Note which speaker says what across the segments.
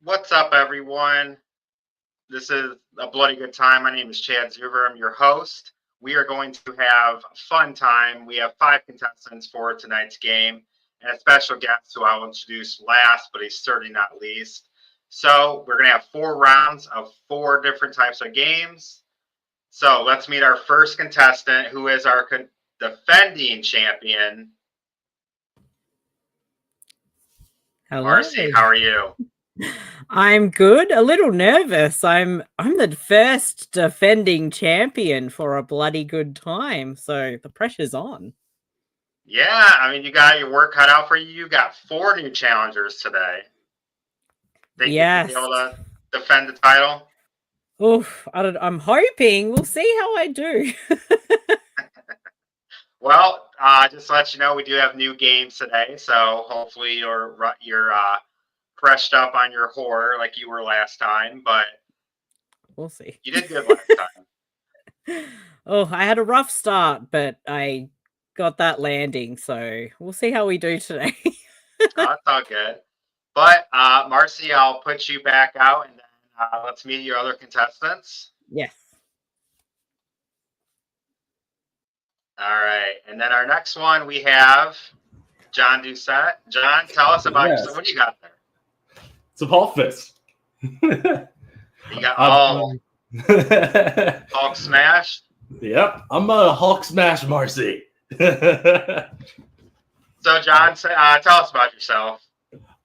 Speaker 1: What's up, everyone? This is a bloody good time. My name is Chad Zuber. I'm your host. We are going to have a fun time. We have 5 contestants for tonight's game and a special guest who I will introduce last, but he's certainly not least. So we're going to have 4 rounds of 4 different types of games. So let's meet our first contestant, who is our defending champion.
Speaker 2: Hello.
Speaker 1: Marcey, how are you?
Speaker 2: I'm good. A little nervous. I'm the first defending champion for a bloody good time, so the pressure's on.
Speaker 1: Yeah, I mean, you got your work cut out for you. You got 4 new challengers today. Think you can be able to defend the title?
Speaker 2: Oof, I'm hoping. We'll see how I do.
Speaker 1: Well, just to let you know, we do have new games today, so hopefully you're freshed up on your horror like you were last time, but
Speaker 2: we'll see.
Speaker 1: You did good last time.
Speaker 2: Oh, I had a rough start, but I got that landing, so we'll see how we do today.
Speaker 1: That's all good. But, Marcey, I'll put you back out, and then let's meet your other contestants.
Speaker 2: Yes.
Speaker 1: All right. And then our next one, we have John Doucette. John, tell us about yourself. What do you got there?
Speaker 3: It's a Hulk fist.
Speaker 1: You got Hulk smash?
Speaker 3: Yep. I'm a Hulk smash Marcey.
Speaker 1: So, John, tell us about yourself.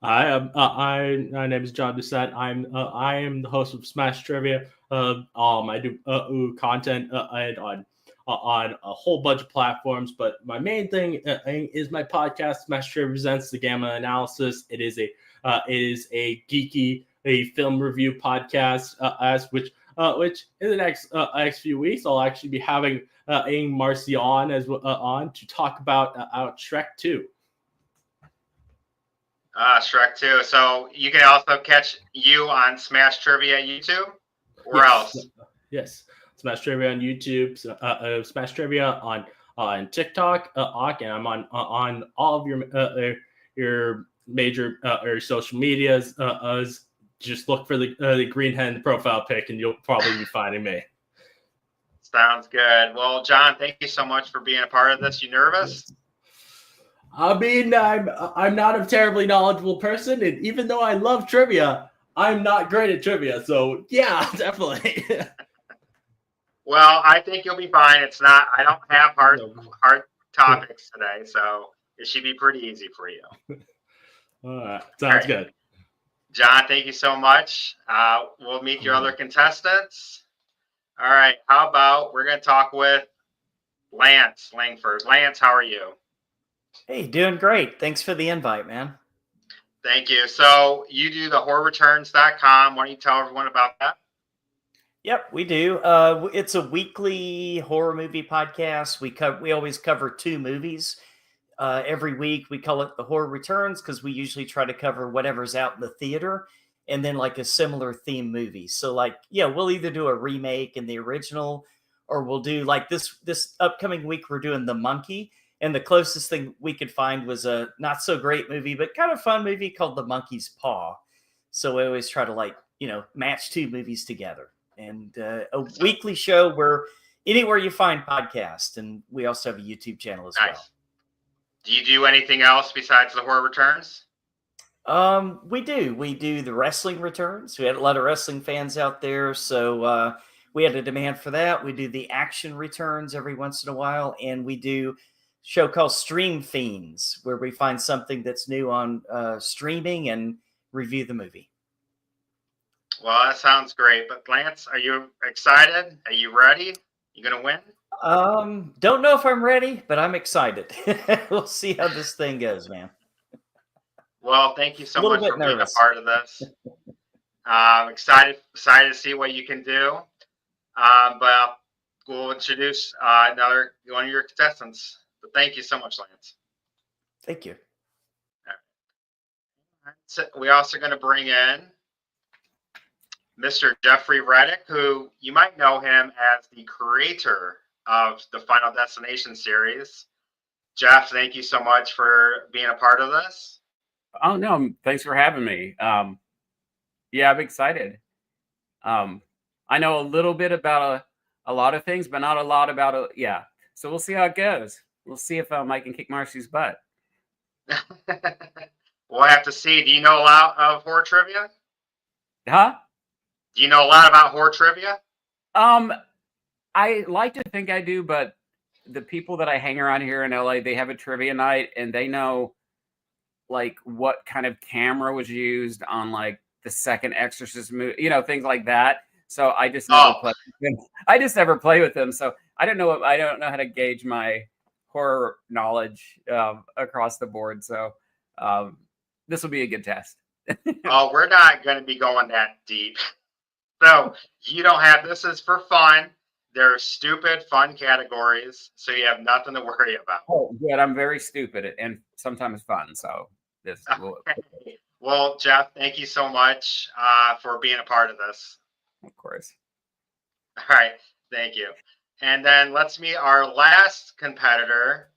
Speaker 3: My name is John Doucette. I am the host of Smash Trivia. I do content on a whole bunch of platforms, but my main thing is my podcast, Smash Trivia Presents the Gamma Analysis. It is a geeky film review podcast, which in the next few weeks I'll actually be having Marcey on to talk about Shrek 2.
Speaker 1: Shrek 2. So you can also catch you on Smash Trivia YouTube? Or else?
Speaker 3: Yes. Smash Trivia on YouTube, Smash Trivia on TikTok, and I'm on all of your major social medias. Just look for the green hen profile pic, and you'll probably be finding me.
Speaker 1: Sounds good. Well, John, thank you so much for being a part of this. You nervous?
Speaker 3: I mean, I'm not a terribly knowledgeable person, and even though I love trivia, I'm not great at trivia. So yeah, definitely.
Speaker 1: Well, I think you'll be fine. I don't have hard topics today, so it should be pretty easy for you.
Speaker 3: All right. Sounds good.
Speaker 1: John, thank you so much. We'll meet your other contestants. All right. How about we're going to talk with Lance Langford. Lance, how are you?
Speaker 4: Hey, doing great. Thanks for the invite, man.
Speaker 1: Thank you. So you do the horrorreturns.com. Why don't you tell everyone about that?
Speaker 4: Yep, we do. It's a weekly horror movie podcast. We always cover 2 movies every week. We call it the Horror Returns because we usually try to cover whatever's out in the theater and then like a similar theme movie. So we'll either do a remake in the original, or we'll do like this upcoming week we're doing The Monkey, and the closest thing we could find was a not so great movie but kind of fun movie called The Monkey's Paw. So we always try to match 2 movies together. And a weekly show where anywhere you find podcasts, and we also have a YouTube channel as well.
Speaker 1: Do you do anything else besides the Horror Returns?
Speaker 4: We do the Wrestling Returns. We had a lot of wrestling fans out there, so we had a demand for that. We do the Action Returns every once in a while, and we do a show called Stream Fiends, where we find something that's new on streaming and review the movie.
Speaker 1: Well, that sounds great. But Lance, are you excited? Are you ready? You gonna win?
Speaker 4: Don't know if I'm ready, but I'm excited. We'll see how this thing goes, man.
Speaker 1: Well, thank you so much for being a part of this. Excited to see what you can do. But we'll introduce another one of your contestants. But thank you so much, Lance.
Speaker 4: Thank you.
Speaker 1: All right. So we're also going to bring in Mr. Jeffrey Reddick, who you might know him as the creator of the Final Destination series. Jeff, thank you so much for being a part of this.
Speaker 5: Oh, no, thanks for having me. Yeah, I'm excited. I know a little bit about a lot of things, but not a lot about yeah. So we'll see how it goes. We'll see if I can kick Marcey's butt.
Speaker 1: We'll have to see. Do you know a lot of horror trivia?
Speaker 5: Huh?
Speaker 1: Do you know a lot about horror trivia?
Speaker 5: I like to think I do, but the people that I hang around here in LA, they have a trivia night and they know like what kind of camera was used on like the second Exorcist movie, you know, things like that. So I just never play with them. I just never play with them. So I don't know how to gauge my horror knowledge across the board. So this will be a good test.
Speaker 1: Oh, we're not going to be going that deep. So you don't have, this is for fun. They're stupid, fun categories, so you have nothing to worry about.
Speaker 5: Oh, good. I'm very stupid and sometimes fun. So this.
Speaker 1: Okay. Well, Jeff, thank you so much for being a part of this.
Speaker 5: Of course.
Speaker 1: All right. Thank you. And then let's meet our last competitor.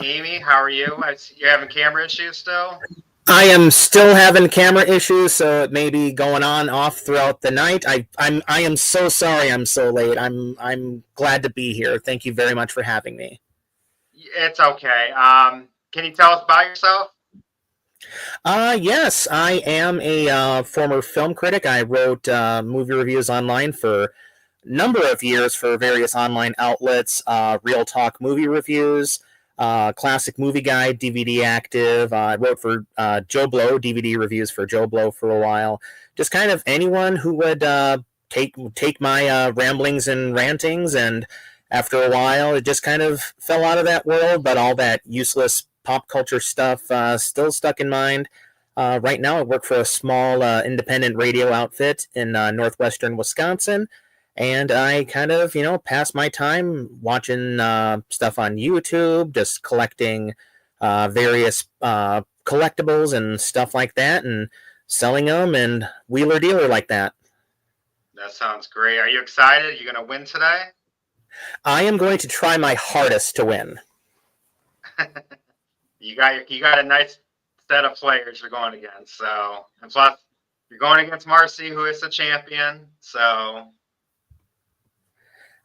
Speaker 1: Amie, how are you? You having camera issues still?
Speaker 6: I am still having camera issues, so it may be going on off throughout the night. I am so sorry I'm so late. I'm glad to be here. Thank you very much for having me.
Speaker 1: It's okay. Can you tell us about yourself?
Speaker 6: Yes, I am a former film critic. I wrote movie reviews online for a number of years for various online outlets, Real Talk Movie Reviews, Classic Movie Guide, DVD Active. I wrote for Joe Blow, DVD reviews for Joe Blow for a while. Just kind of anyone who would take my ramblings and rantings, and after a while, it just kind of fell out of that world, but all that useless pop culture stuff still stuck in mind. Right now, I work for a small independent radio outfit in northwestern Wisconsin, and I kind of, pass my time watching stuff on YouTube, just collecting various collectibles and stuff like that, and selling them and wheeler dealer like that.
Speaker 1: That sounds great. Are you excited? Are you going to win today?
Speaker 6: I am going to try my hardest to win.
Speaker 1: You got a nice set of players you're going against. So, and plus, you're going against Marcey, who is the champion. So,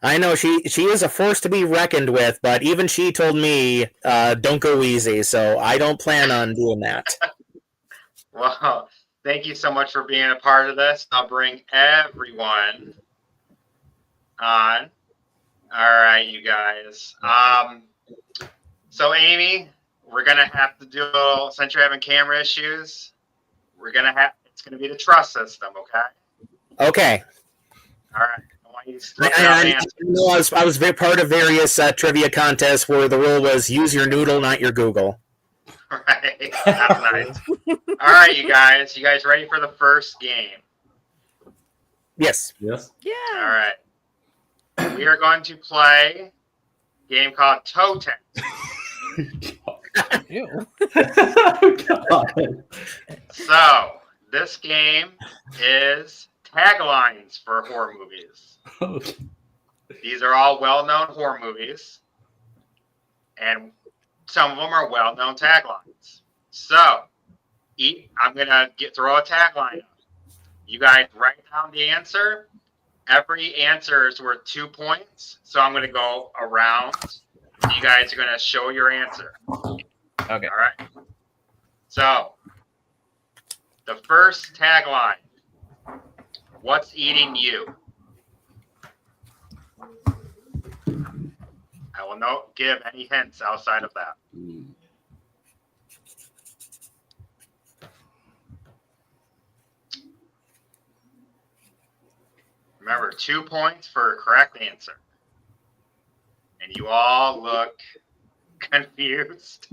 Speaker 6: I know she is a force to be reckoned with, but even she told me don't go easy. So I don't plan on doing that.
Speaker 1: Well, thank you so much for being a part of this. I'll bring everyone on. All right, you guys. So Amie, we're gonna have to do a little, since you're having camera issues, it's gonna be the trust system, okay?
Speaker 6: Okay.
Speaker 1: All right. I want you to
Speaker 6: I was very part of various trivia contests where the rule was use your noodle, not your Google.
Speaker 1: Right. That's nice. All right, you guys ready for the first game?
Speaker 6: Yes.
Speaker 3: Yes.
Speaker 2: Yeah.
Speaker 1: All right. We are going to play a game called Toe Tag.
Speaker 2: Ew.
Speaker 3: God.
Speaker 1: So, this game is taglines for horror movies.
Speaker 3: Okay.
Speaker 1: These are all well-known horror movies, and some of them are well-known taglines. So, I'm going to throw a tagline up. You guys write down the answer. Every answer is worth 2 points, so I'm going to go around. You guys are going to show your answer.
Speaker 5: Okay.
Speaker 1: All right. So, the first tagline. What's eating you? I will not give any hints outside of that. Remember, 2 points for a correct answer. And you all look confused.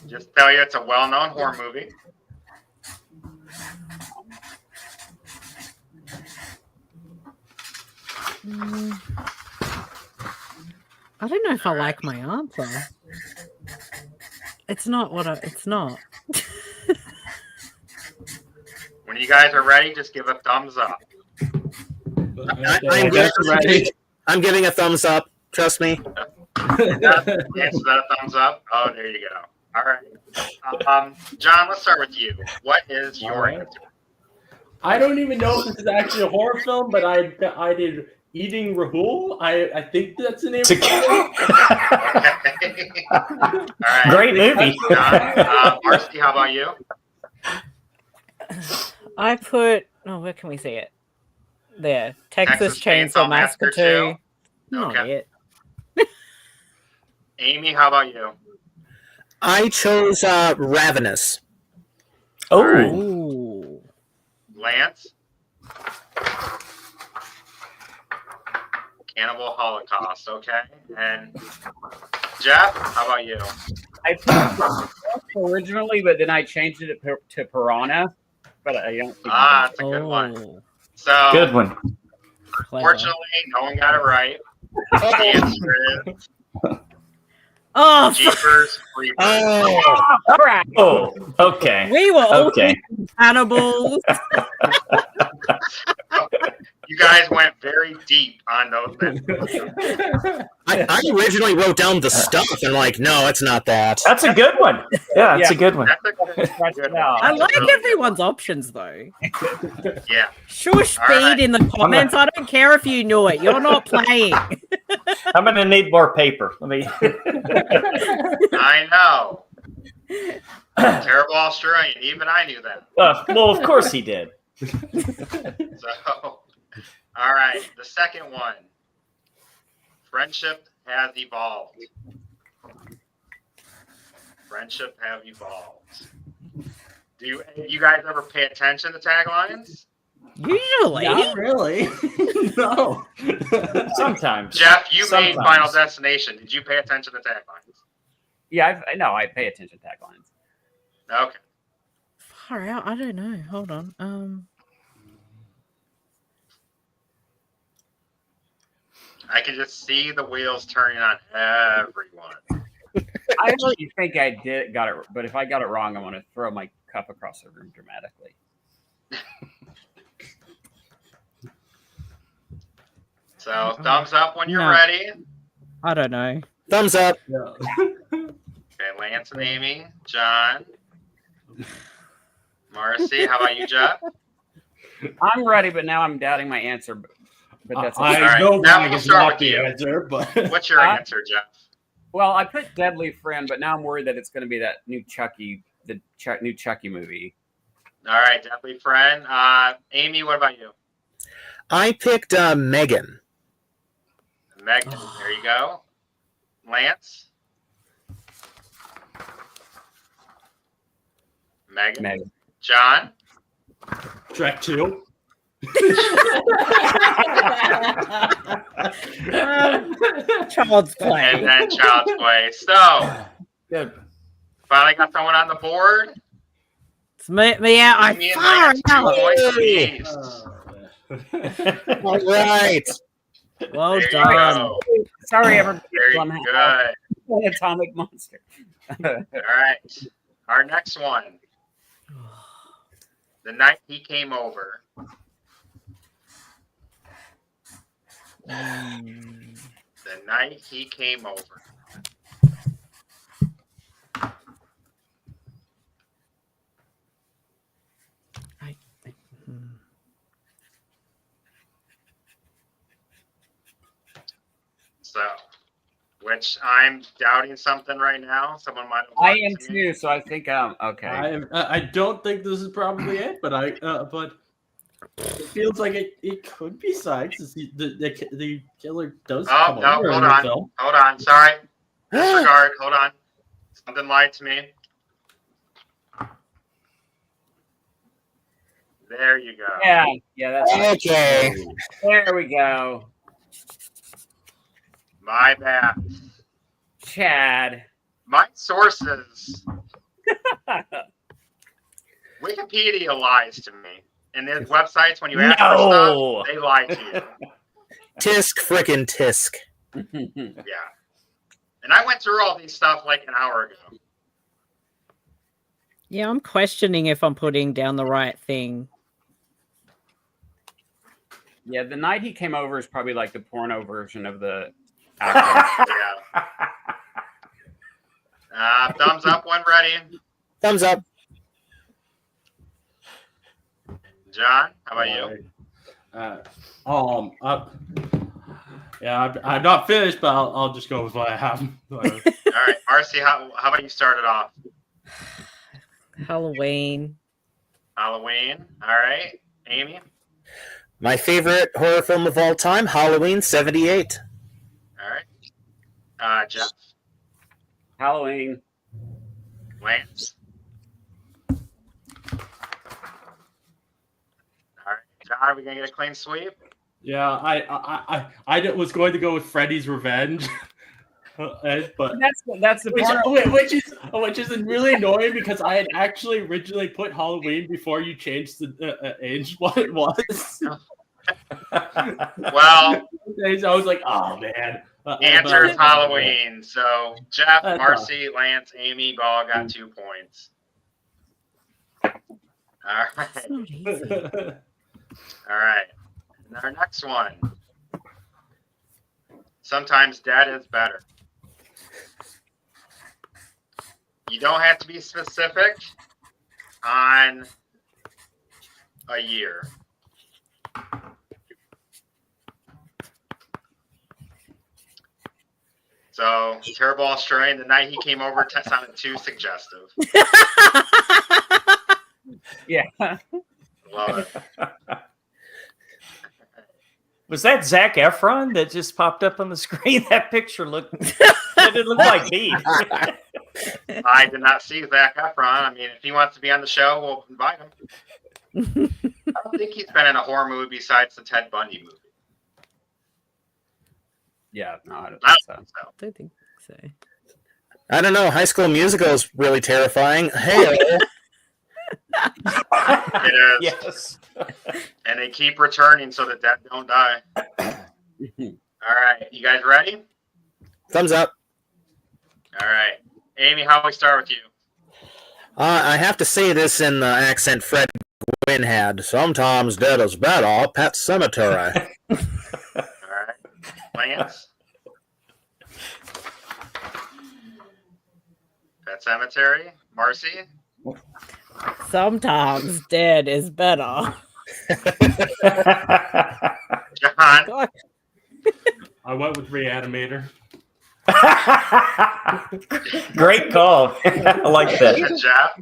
Speaker 1: Just tell you it's a well-known horror movie.
Speaker 2: I don't know if I like my answer. It's not it's not.
Speaker 1: When you guys are ready, just give a thumbs up.
Speaker 6: I'm giving a thumbs up. Trust me.
Speaker 1: Answer that a thumbs up. Oh, there you go. All right. John, let's start with you. What is your answer?
Speaker 3: I don't even know if this is actually a horror film, but I did Eating Rahul. I think that's the name.
Speaker 1: Okay. All right.
Speaker 4: Great movie.
Speaker 1: John, Marcey, how about you?
Speaker 2: I put. Oh, where can we see it? There. Texas Chainsaw Massacre 2. Not
Speaker 1: Okay.
Speaker 2: it.
Speaker 1: Amie, how about you?
Speaker 6: I chose Ravenous.
Speaker 4: Oh,
Speaker 1: All right.
Speaker 2: Ooh.
Speaker 1: Lance? Cannibal Holocaust, okay. And Jeff, how about you?
Speaker 5: I put originally, but then I changed it to Piranha. But I don't think
Speaker 1: That's a good one.
Speaker 2: Oh,
Speaker 1: So,
Speaker 4: good one.
Speaker 2: clever.
Speaker 1: fortunately, no one got it right. The answer is
Speaker 2: Oh,
Speaker 1: Jeepers Creepers.
Speaker 6: Oh,
Speaker 2: all right.
Speaker 4: Oh, okay.
Speaker 2: We were all
Speaker 4: Okay.
Speaker 2: cannibals.
Speaker 1: You guys went very deep on those things.
Speaker 6: I originally wrote down the stuff and like, no, it's not that.
Speaker 4: That's a good one. Yeah, it's a good one.
Speaker 1: That's a good one.
Speaker 2: I like
Speaker 1: That's a really
Speaker 2: everyone's options though.
Speaker 1: good- Yeah.
Speaker 2: Shush
Speaker 1: All
Speaker 2: feed
Speaker 1: right.
Speaker 2: in the comments. I don't care if you knew it. You're not playing.
Speaker 4: I'm going to need more paper. Let me.
Speaker 1: I know. Terrible Australian. Even I knew that.
Speaker 4: Well, of course he did.
Speaker 1: So, all right. The second one. Friendship has evolved. Friendship have evolved. Do you guys ever pay attention to taglines?
Speaker 2: Usually.
Speaker 3: Not really. No.
Speaker 4: Sometimes.
Speaker 1: Jeff, you made
Speaker 4: Sometimes.
Speaker 1: Final Destination. Did you pay attention to taglines?
Speaker 5: Yeah, I know. I pay attention to taglines.
Speaker 1: Okay.
Speaker 2: Far out. I don't know. Hold on.
Speaker 1: I can just see the wheels turning on everyone.
Speaker 5: I really think I got it, but if I got it wrong, I'm going to throw my cup across the room dramatically.
Speaker 1: So, thumbs up when you're
Speaker 2: No.
Speaker 1: ready.
Speaker 2: I don't know.
Speaker 6: Thumbs up.
Speaker 3: No.
Speaker 1: Okay, Lance and Amie, John, Marcey. How about you, Jeff?
Speaker 5: I'm ready, but now I'm doubting my answer. But that's
Speaker 3: I
Speaker 1: All right,
Speaker 3: know
Speaker 1: now
Speaker 3: Mike
Speaker 1: we'll
Speaker 3: is
Speaker 1: start
Speaker 3: not
Speaker 1: with
Speaker 3: the
Speaker 1: you.
Speaker 3: answer, but
Speaker 1: What's your answer, Jeff?
Speaker 5: well, I put Deadly Friend, but now I'm worried that it's going to be that new Chucky, new Chucky movie.
Speaker 1: All right, definitely friend. Amie, what about you?
Speaker 6: I picked Megan.
Speaker 1: Megan, there you go. Lance? Megan. John?
Speaker 3: Shrek 2.
Speaker 2: Child's play.
Speaker 1: And then Child's Play. So,
Speaker 4: Good.
Speaker 1: finally got someone on the board.
Speaker 2: It's me out. I
Speaker 1: Amie and
Speaker 2: far
Speaker 1: Lance, 2
Speaker 2: out.
Speaker 1: points apiece.
Speaker 6: All right.
Speaker 2: Well
Speaker 1: There you
Speaker 2: done.
Speaker 1: go.
Speaker 5: Sorry, everybody.
Speaker 1: Very
Speaker 5: I'm
Speaker 1: good.
Speaker 5: an atomic monster.
Speaker 1: All right. Our next one. The Night He Came Over. The Night He Came Over. So, which I'm doubting something right now. Someone might have.
Speaker 5: I
Speaker 1: lied
Speaker 5: am
Speaker 1: to me.
Speaker 5: too, so I think okay.
Speaker 3: I don't think this is probably it, but but it feels like it could be Sykes. The killer does
Speaker 1: Oh,
Speaker 3: come
Speaker 1: no,
Speaker 3: over
Speaker 1: hold
Speaker 3: in the
Speaker 1: on.
Speaker 3: film.
Speaker 1: Hold on. Sorry. Disregard. Hold on. Something lied to me. There you go.
Speaker 5: Yeah, that's right.
Speaker 6: Okay.
Speaker 5: There we go.
Speaker 1: My bad.
Speaker 5: Chad.
Speaker 1: My sources. Wikipedia lies to me. And there's websites, when you ask for
Speaker 4: No.
Speaker 1: stuff, they lie to you.
Speaker 6: Tisk frickin' tisk.
Speaker 1: Yeah. And I went through all these stuff like an hour ago.
Speaker 2: Yeah, I'm questioning if I'm putting down the right thing.
Speaker 5: Yeah, The Night He Came Over is probably like the porno version of the actor.
Speaker 1: Yeah. Thumbs up when ready.
Speaker 6: Thumbs up.
Speaker 1: John, how about you?
Speaker 3: I'm not finished, but I'll just go with what I have.
Speaker 1: All right, Marcey, how about you start it off?
Speaker 2: Halloween.
Speaker 1: Halloween. All right, Amie.
Speaker 6: My favorite horror film of all time, Halloween '78.
Speaker 1: All right, Jeff.
Speaker 5: Halloween.
Speaker 1: Lance. All right, John, are we gonna get a clean sweep?
Speaker 3: Yeah, I was going to go with Freddy's Revenge, but
Speaker 5: That's the point.
Speaker 3: which is really annoying because I had actually originally put Halloween before you changed the age what it was.
Speaker 1: Well,
Speaker 3: I was like, oh man.
Speaker 1: Answer is Halloween. So Jeff, Marcey, Lance, Amie all got 2 points. All right.
Speaker 2: It's not easy.
Speaker 1: All right. Our next one. Sometimes dead is better. You don't have to be specific on a year. So, Terrible Australian, the night he came over sounded too suggestive.
Speaker 5: Yeah.
Speaker 1: Love it.
Speaker 4: Was that Zac Efron that just popped up on the screen? That picture it looked like me.
Speaker 1: I did not see Zac Efron. I mean, if he wants to be on the show, we'll invite him. I don't think he's been in a horror movie besides the Ted Bundy movie.
Speaker 5: Yeah, no, I don't
Speaker 1: I
Speaker 5: think
Speaker 1: don't
Speaker 5: so.
Speaker 1: think so.
Speaker 2: I think so.
Speaker 6: I don't know. High School Musical is really terrifying. Hey,
Speaker 1: It is.
Speaker 4: Yes.
Speaker 1: And they keep returning so the dead don't die. All right. You guys ready?
Speaker 6: thumbs up.
Speaker 1: All right. Amie, how about we start with you?
Speaker 6: I have to say this in the accent Fred Gwynn had. Sometimes dead is better. Pet Cemetery.
Speaker 1: All right. Lance? Pet Cemetery? Marcey?
Speaker 2: Sometimes dead is better.
Speaker 1: John?
Speaker 2: God.
Speaker 3: I went with Reanimator.
Speaker 4: Great call. I like that.
Speaker 1: Jeff?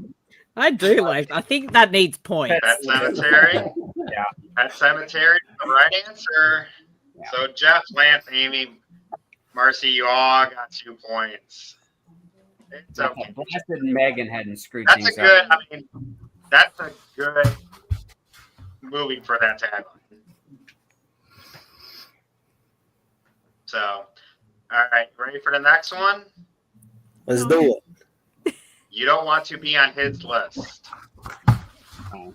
Speaker 2: I do like. I think that needs points.
Speaker 1: Pet Cemetery?
Speaker 5: Yeah.
Speaker 1: Pet Cemetery is the right answer.
Speaker 5: Yeah.
Speaker 1: So Jeff, Lance, Amie, Marcey, you all got 2 points. It's okay.
Speaker 5: Blasted and Megan hadn't screwed
Speaker 1: That's a
Speaker 5: things
Speaker 1: good,
Speaker 5: up.
Speaker 1: I mean, that's a good movie for that tagline. So, all right, ready for the next one?
Speaker 6: Let's do it.
Speaker 1: You don't want to be on his list.
Speaker 5: Oh.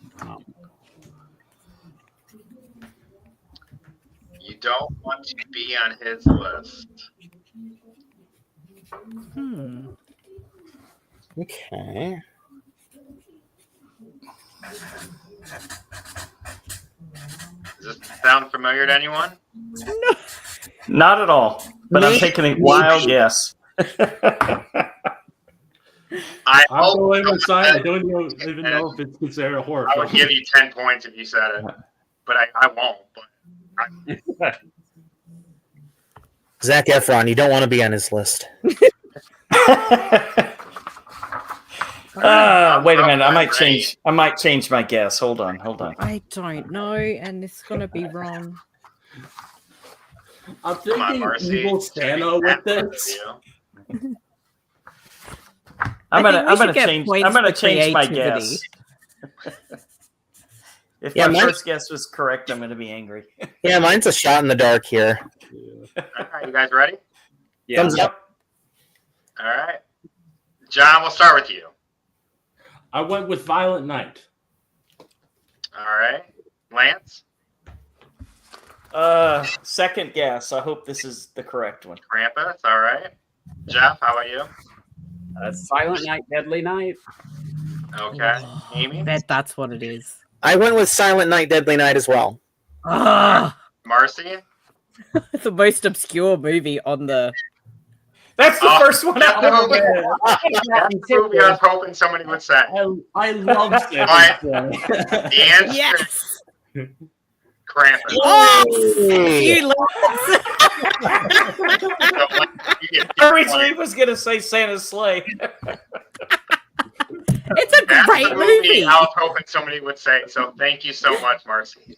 Speaker 1: You don't want to be on his list.
Speaker 6: Okay.
Speaker 1: Does this sound familiar to anyone?
Speaker 4: Not at all. But I'm taking a wild guess.
Speaker 1: I
Speaker 3: I'm going
Speaker 1: hope
Speaker 3: with science. I don't even know if it's considered a horror
Speaker 1: I would
Speaker 3: film.
Speaker 1: give you 10 points if you said it, but I won't. But
Speaker 6: Zac Efron, you don't want to be on his list.
Speaker 4: Wait a minute. I might change my guess. Hold on.
Speaker 2: I don't know, and it's gonna be wrong.
Speaker 3: I'm
Speaker 1: come on,
Speaker 3: thinking
Speaker 1: Marcey.
Speaker 3: Evil Santa with this.
Speaker 4: I'm
Speaker 2: I think we
Speaker 4: gonna
Speaker 2: should get
Speaker 4: change.
Speaker 2: points
Speaker 4: I'm gonna
Speaker 2: for
Speaker 4: change my
Speaker 2: creativity.
Speaker 4: guess. If
Speaker 6: Yeah,
Speaker 4: my
Speaker 6: mine-
Speaker 4: first guess was correct, I'm gonna be angry.
Speaker 6: Yeah, mine's a shot in the dark here.
Speaker 1: All right, you guys ready?
Speaker 5: Yeah.
Speaker 6: Thumbs up.
Speaker 1: All right. John, we'll start with you.
Speaker 3: I went with Violent Night.
Speaker 1: All right. Lance?
Speaker 4: Second guess. I hope this is the correct one.
Speaker 1: Krampus? All right. Jeff, how about you?
Speaker 5: Silent Night, Deadly Night.
Speaker 1: Okay. Amie?
Speaker 2: Bet that's what it is.
Speaker 6: I went with Silent Night, Deadly Night as well.
Speaker 2: Ah,
Speaker 1: Marcey?
Speaker 2: the most obscure movie on the
Speaker 4: That's the first one
Speaker 1: that's the
Speaker 4: out.
Speaker 1: movie. That's the movie I was hoping somebody would say.
Speaker 3: I love Sam.
Speaker 1: The answer
Speaker 2: Yes.
Speaker 1: is Krampus.
Speaker 2: Oh,
Speaker 6: Hey.
Speaker 2: you lads.
Speaker 1: You get
Speaker 4: I originally was going to say Santa's Sleigh.
Speaker 2: It's a
Speaker 1: That's
Speaker 2: great
Speaker 1: the movie
Speaker 2: movie.
Speaker 1: I was hoping somebody would say. So thank you so much, Marcey.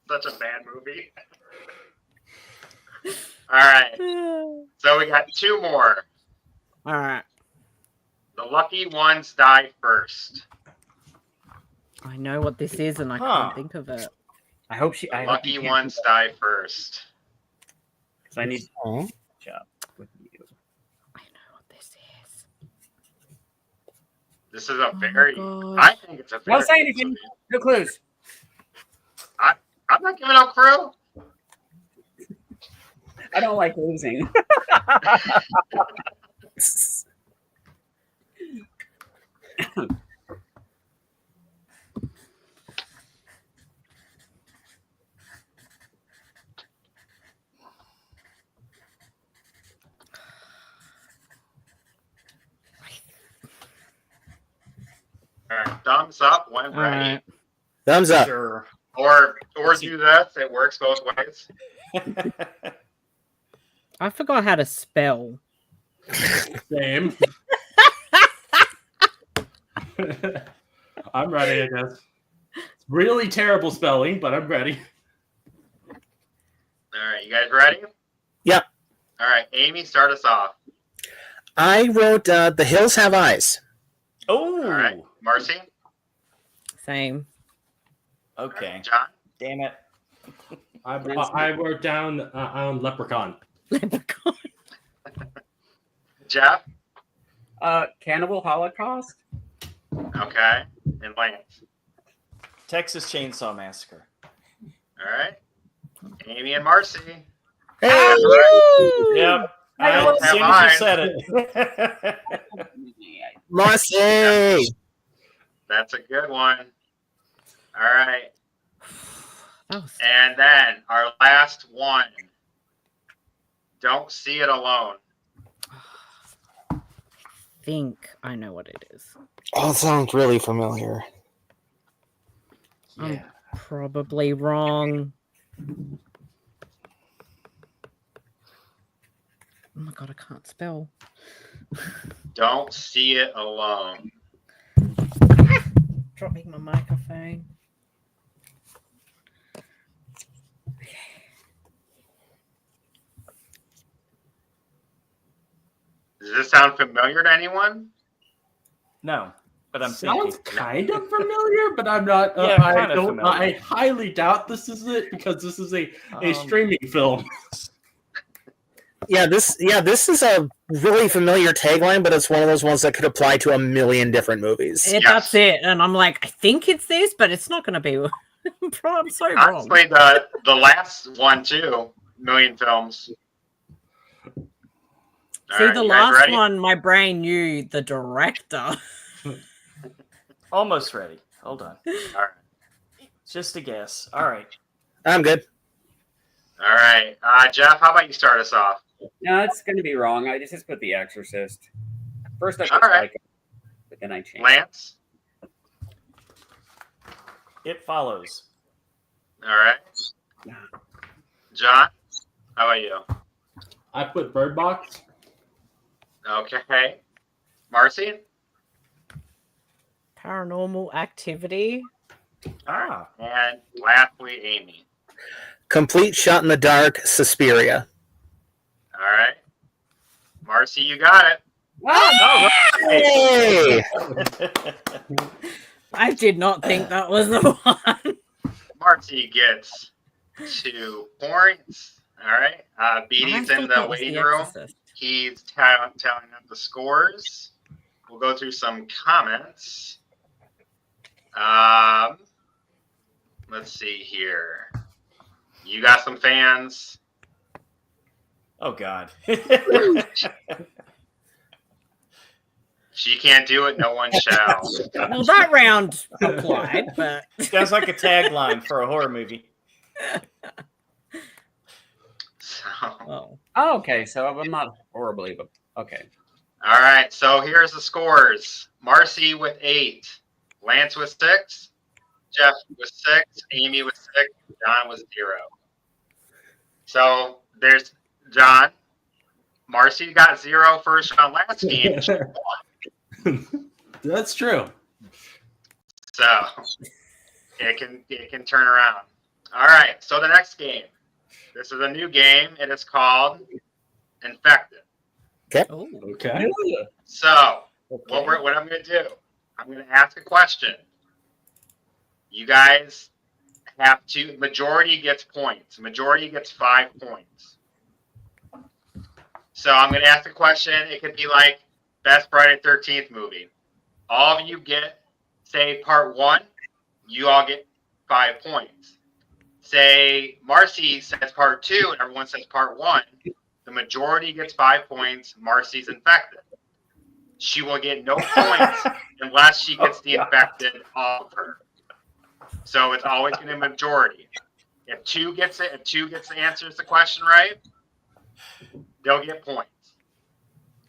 Speaker 1: Such a bad movie. All right. So we got two more.
Speaker 2: All right.
Speaker 1: The lucky ones die first.
Speaker 2: I know what this is, and I
Speaker 4: Huh.
Speaker 2: can't think of it.
Speaker 5: I hope she.
Speaker 1: The
Speaker 5: I hope
Speaker 1: lucky
Speaker 5: you can't
Speaker 1: ones
Speaker 5: do that,
Speaker 1: die first.
Speaker 5: 'cause I need to
Speaker 6: Oh.
Speaker 5: catch up with you.
Speaker 2: I know what this is.
Speaker 1: This is a
Speaker 2: Oh
Speaker 1: very.
Speaker 2: my
Speaker 1: I
Speaker 2: gosh.
Speaker 1: think it's a very.
Speaker 5: Don't say
Speaker 1: good
Speaker 5: anything.
Speaker 1: movie.
Speaker 5: No clues.
Speaker 1: I'm not giving up crew.
Speaker 5: I don't like losing.
Speaker 1: All right, thumbs up when
Speaker 2: All
Speaker 1: ready,
Speaker 2: right.
Speaker 6: Thumbs up.
Speaker 4: Sure.
Speaker 1: or do this. It works both ways.
Speaker 2: I forgot how to spell.
Speaker 3: Same. I'm ready, I guess. It's really terrible spelling, but I'm ready.
Speaker 1: All right, you guys ready?
Speaker 6: Yep.
Speaker 1: All right, Amy, start us off.
Speaker 6: I wrote The Hills Have Eyes.
Speaker 4: Oh.
Speaker 1: All right, Marcey,
Speaker 2: Same.
Speaker 4: Okay.
Speaker 1: John,
Speaker 4: Damn it.
Speaker 3: I wrote down on Leprechaun.
Speaker 2: Leprechaun.
Speaker 1: Jeff.
Speaker 5: Cannibal Holocaust.
Speaker 1: Okay, and Lance.
Speaker 4: Texas Chainsaw Massacre.
Speaker 1: All right, Amy and Marcey.
Speaker 6: Hey!
Speaker 4: Yep.
Speaker 1: I
Speaker 4: As soon as you said it.
Speaker 6: Marcey!
Speaker 1: That's a good one. All right,
Speaker 2: That was
Speaker 1: and then our last one. Don't see it alone.
Speaker 2: I think I know what it is.
Speaker 6: Oh, it sounds really familiar.
Speaker 2: I'm probably wrong. Oh my god, I can't spell.
Speaker 1: Don't see it alone.
Speaker 2: Dropping my microphone.
Speaker 1: Does this sound familiar to anyone?
Speaker 4: No, but I'm
Speaker 3: Sounds
Speaker 4: thinking.
Speaker 3: kind of familiar, but I'm not.
Speaker 4: Yeah,
Speaker 3: I
Speaker 4: kind of
Speaker 3: don't.
Speaker 4: familiar.
Speaker 3: I highly doubt this is it because this is a streaming film.
Speaker 6: This is a really familiar tagline, but it's one of those ones that could apply to a million different movies.
Speaker 2: That's it. And I'm like, I think it's this, but it's not going to be. I'm so wrong.
Speaker 1: Honestly, the last one too. Million films. All
Speaker 2: See,
Speaker 1: right,
Speaker 2: the
Speaker 1: you guys
Speaker 2: last
Speaker 1: ready?
Speaker 2: one, my brain knew the director.
Speaker 4: Almost ready. Hold on.
Speaker 1: All right.
Speaker 4: It's just a guess. All right.
Speaker 6: I'm good.
Speaker 1: All right. Jeff, how about you start us off?
Speaker 5: No, it's going to be wrong. I just put The Exorcist. First, I put
Speaker 1: All right.
Speaker 5: Psycho, but then I changed.
Speaker 1: Lance?
Speaker 4: It follows.
Speaker 1: All right. John? How about you?
Speaker 3: I put Bird Box.
Speaker 1: Okay. Marcey?
Speaker 2: Paranormal Activity.
Speaker 4: Ah.
Speaker 1: And lastly, Amy.
Speaker 6: Complete Shot in the Dark, Suspiria.
Speaker 1: All right. Marcey, you got it.
Speaker 5: Ah!
Speaker 6: Hey!
Speaker 2: I did not think that was the one.
Speaker 1: Marcey gets 2 points. All right. Beatty's
Speaker 2: I
Speaker 1: in
Speaker 2: thought
Speaker 1: the
Speaker 2: that was
Speaker 1: waiting room.
Speaker 2: Exorcist.
Speaker 1: He's tallying up the scores. We'll go through some comments. Let's see here. You got some fans.
Speaker 4: Oh, God.
Speaker 1: She can't do it, no one shall.
Speaker 2: Well, that round applied, but
Speaker 4: Sounds like a tagline for a horror movie.
Speaker 1: So,
Speaker 2: Oh.
Speaker 5: Oh, okay. So I'm not horribly, but okay.
Speaker 1: All right, so here's the scores. Marcey with 8, Lance with 6, Jeff with 6, Amie with 6, John with 0. So there's John. Marcey got 0 first round last game. She won.
Speaker 3: That's true.
Speaker 1: So it can turn around. All right, so the next game. This is a new game. It is called Infected.
Speaker 2: Oh.
Speaker 3: Okay.
Speaker 1: So what I'm going to do, I'm going to ask a question. You guys have to, majority gets points. Majority gets 5 points. So I'm going to ask a question. It could be like best Friday the 13th movie. All of you get, say, part 1. You all get 5 points. Say Marcey says part 2 and everyone says part 1. The majority gets 5 points. Marcey's infected. She will get no points unless she gets the infected off of her. So it's always going to be majority. If 2 gets it, if 2 gets the answers the question right, they'll get points.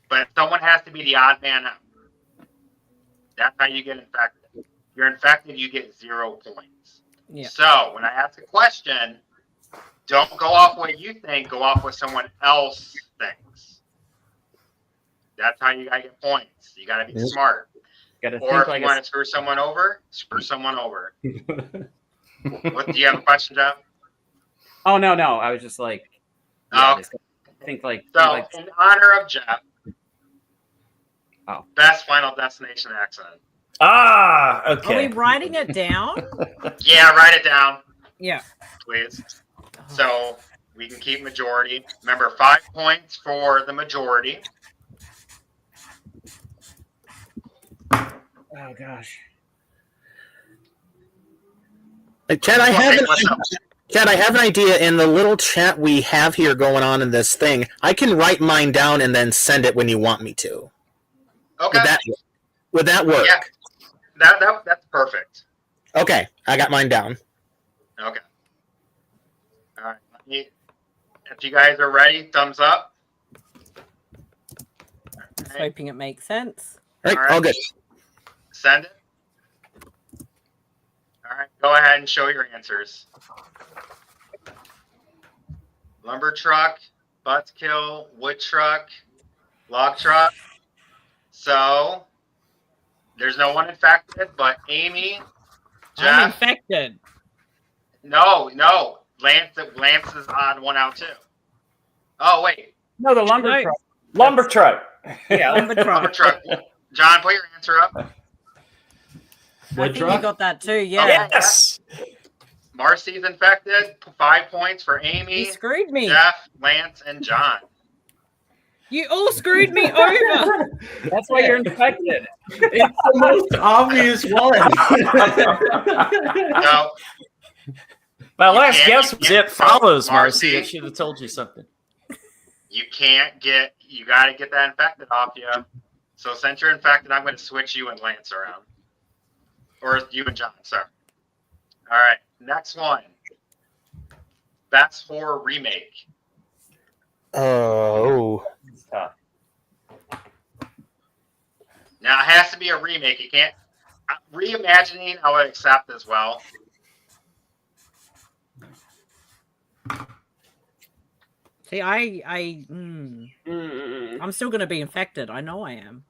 Speaker 1: But someone has to be the odd man out. That's how you get infected. If you're infected, you get 0 points.
Speaker 2: Yeah.
Speaker 1: So when I ask a question, don't go off what you think. Go off what someone else thinks. That's how you gotta get points. You gotta be smart.
Speaker 5: Gotta
Speaker 1: Or if you want to screw someone over, screw someone over. What do you have a question, Jeff?
Speaker 5: Oh no. I was just like, just think like.
Speaker 1: So
Speaker 5: like,
Speaker 1: in honor of Jeff,
Speaker 5: Oh.
Speaker 1: best Final Destination accent.
Speaker 4: Ah,
Speaker 2: Are
Speaker 4: okay.
Speaker 2: we writing it down?
Speaker 1: Yeah, write it down,
Speaker 2: Yeah.
Speaker 1: please. So we can keep majority. Remember, 5 points for the majority.
Speaker 5: oh gosh.
Speaker 6: Chad, I have
Speaker 1: What's up?
Speaker 6: Chad, I have an idea. In the little chat we have here going on in this thing, I can write mine down and then send it when you want me to.
Speaker 1: Okay.
Speaker 6: Would that work?
Speaker 1: Yeah. That's perfect.
Speaker 6: Okay, I got mine down.
Speaker 1: Okay. All right. If you guys are ready, thumbs up.
Speaker 2: Just hoping it makes sense.
Speaker 6: All right,
Speaker 1: All right.
Speaker 6: all good.
Speaker 1: Send it. All right. Go ahead and show your answers. Lumber truck, buzzkill, wood truck, log truck. So there's no one infected, but Amie,
Speaker 2: I'm
Speaker 1: Jeff.
Speaker 2: infected.
Speaker 1: No. Lance is on 1 out too. Oh wait.
Speaker 5: No, the lumber
Speaker 2: No.
Speaker 5: truck.
Speaker 4: Lumber truck.
Speaker 5: Yeah,
Speaker 2: Lumber
Speaker 1: Lumber
Speaker 2: truck.
Speaker 1: truck. John, put your answer up.
Speaker 2: I
Speaker 3: Wood
Speaker 2: think you
Speaker 3: truck?
Speaker 2: got that too. Yeah.
Speaker 1: Okay.
Speaker 4: Yes.
Speaker 1: Marcey's infected. 5 points for
Speaker 2: You
Speaker 1: Amie,
Speaker 2: screwed me.
Speaker 1: Jeff, Lance, and John.
Speaker 2: You all screwed me over.
Speaker 5: That's why you're infected.
Speaker 3: It's the most obvious one.
Speaker 1: So
Speaker 4: My
Speaker 1: You
Speaker 4: last
Speaker 1: can't-
Speaker 4: guess
Speaker 1: you
Speaker 4: was
Speaker 1: can't
Speaker 4: it follows,
Speaker 1: Marcey.
Speaker 4: Marcy. I should have told you something.
Speaker 1: you got to get that infected off you. So since you're infected, I'm going to switch you and Lance around. Or you and John, sorry. All right, next one. Best horror remake.
Speaker 6: Oh.
Speaker 4: It's tough.
Speaker 1: Now, it has to be a remake. You can't... Reimagining, I would accept as well.
Speaker 2: See, I'm still gonna be infected. I know I am.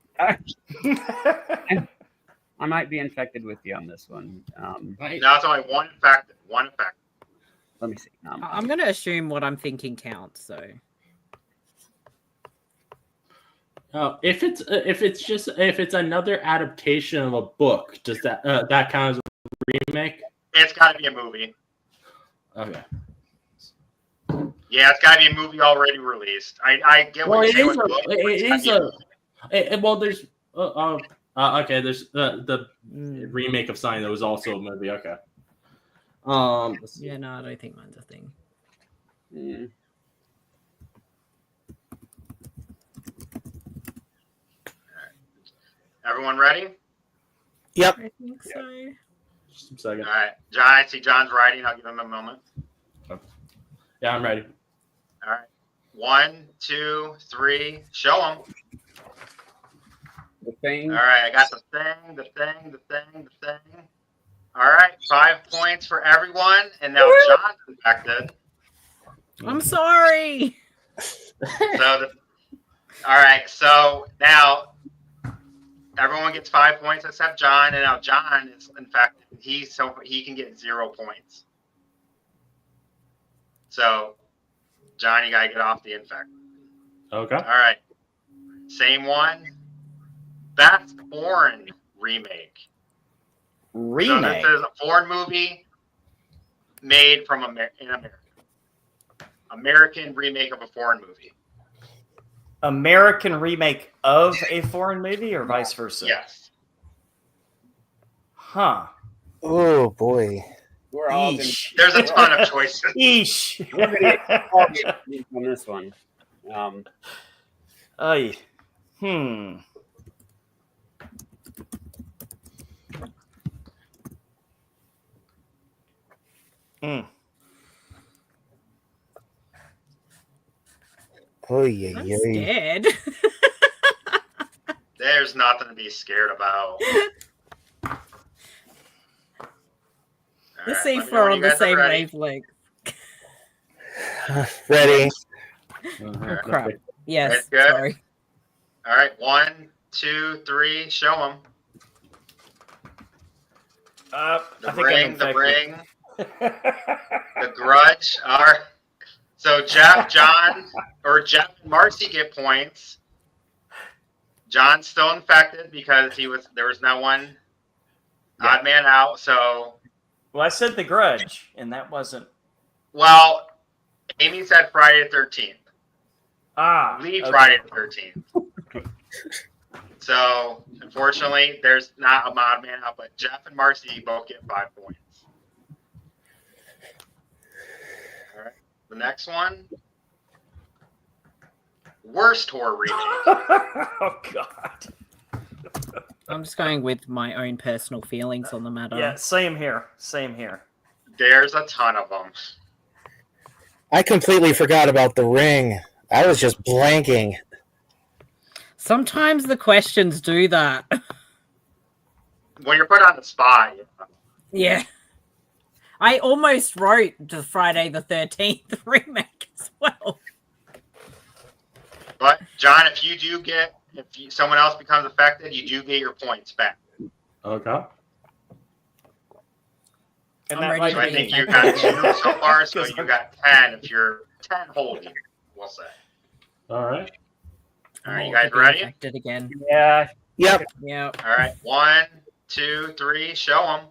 Speaker 5: I might be infected with you on this one.
Speaker 1: Now it's only one infected. One infected.
Speaker 5: Let me see.
Speaker 2: I'm gonna assume what I'm thinking counts. So
Speaker 3: If it's another adaptation of a book, does that count as a remake?
Speaker 1: It's got to be a movie.
Speaker 3: Okay.
Speaker 1: Yeah, it's got to be a movie already released. I get what
Speaker 3: Well,
Speaker 1: you're
Speaker 3: it
Speaker 1: saying
Speaker 3: is
Speaker 1: with book, but it's gotta be a movie.
Speaker 3: well, there's okay. There's the remake of Sign that was also a movie. Okay. Let's see.
Speaker 2: yeah, no, I don't think mine's a thing.
Speaker 1: Everyone ready?
Speaker 6: Yep.
Speaker 2: I think so.
Speaker 3: Just a second.
Speaker 1: All right. John, I see John's writing. I'll give him a moment.
Speaker 3: Yeah, I'm ready.
Speaker 1: All right. 1, 2, 3. Show them.
Speaker 5: The thing.
Speaker 1: All right, I got the thing. All right, 5 points for everyone, and now John's infected.
Speaker 2: I'm sorry.
Speaker 1: All right, so now everyone gets 5 points except John, and now John is infected. He can get 0 points. So, John, you gotta get off the infect.
Speaker 3: Okay.
Speaker 1: All right, same one. Best foreign remake. So this is a foreign movie made from in America. American remake of a foreign movie.
Speaker 4: American remake of a foreign movie, or vice versa?
Speaker 1: Yes.
Speaker 4: Huh.
Speaker 6: Oh boy.
Speaker 5: We're all gonna,
Speaker 4: Eesh.
Speaker 1: There's a ton of choices.
Speaker 4: Eesh.
Speaker 5: we're gonna get all the on this one.
Speaker 4: Ay.
Speaker 6: Oh yeah,
Speaker 2: I'm
Speaker 6: yeah.
Speaker 2: scared.
Speaker 1: There's nothing to be scared about.
Speaker 2: Let's
Speaker 1: All
Speaker 2: see
Speaker 1: right,
Speaker 2: if
Speaker 1: let me know
Speaker 2: we're
Speaker 1: when
Speaker 2: on
Speaker 1: you
Speaker 2: the
Speaker 1: guys are
Speaker 2: same
Speaker 1: ready.
Speaker 2: wavelength.
Speaker 6: Ready?
Speaker 2: Oh crap. Yes.
Speaker 1: That's good.
Speaker 2: Sorry.
Speaker 1: All right, 1, 2, 3. Show them.
Speaker 4: I
Speaker 1: The
Speaker 4: think I'm
Speaker 1: Ring.
Speaker 4: infected.
Speaker 1: The Grudge. All right. So Jeff, John, or Jeff and Marcey get points. John's still infected because there was no one odd man out. So,
Speaker 4: Well, I said The Grudge, and that wasn't.
Speaker 1: well, Amy said Friday the 13th.
Speaker 4: Okay.
Speaker 1: Friday the 13th. So, unfortunately, there's not a odd man out, but Jeff and Marcey both get 5 points. All right. The next one. Worst horror remake.
Speaker 4: Oh God.
Speaker 2: I'm just going with my own personal feelings on the matter.
Speaker 4: Yeah, same here.
Speaker 1: There's a ton of them.
Speaker 6: I completely forgot about the Ring. I was just blanking.
Speaker 2: Sometimes the questions do that.
Speaker 1: When you're put on the spot,
Speaker 2: Yeah. I almost wrote the Friday the 13th remake as well.
Speaker 1: But John, if someone else becomes affected, you do get your points back.
Speaker 3: Okay.
Speaker 4: And
Speaker 2: I'm
Speaker 4: that
Speaker 2: ready
Speaker 4: might
Speaker 1: So I
Speaker 2: to
Speaker 4: be-
Speaker 1: think you got 2 so far, so you got 10 if you're 10 holding, we'll say.
Speaker 3: All right.
Speaker 1: All right, you guys ready?
Speaker 2: Infected again.
Speaker 4: Yeah.
Speaker 6: Yep.
Speaker 2: Yeah.
Speaker 1: All right, 1, 2, 3, show them.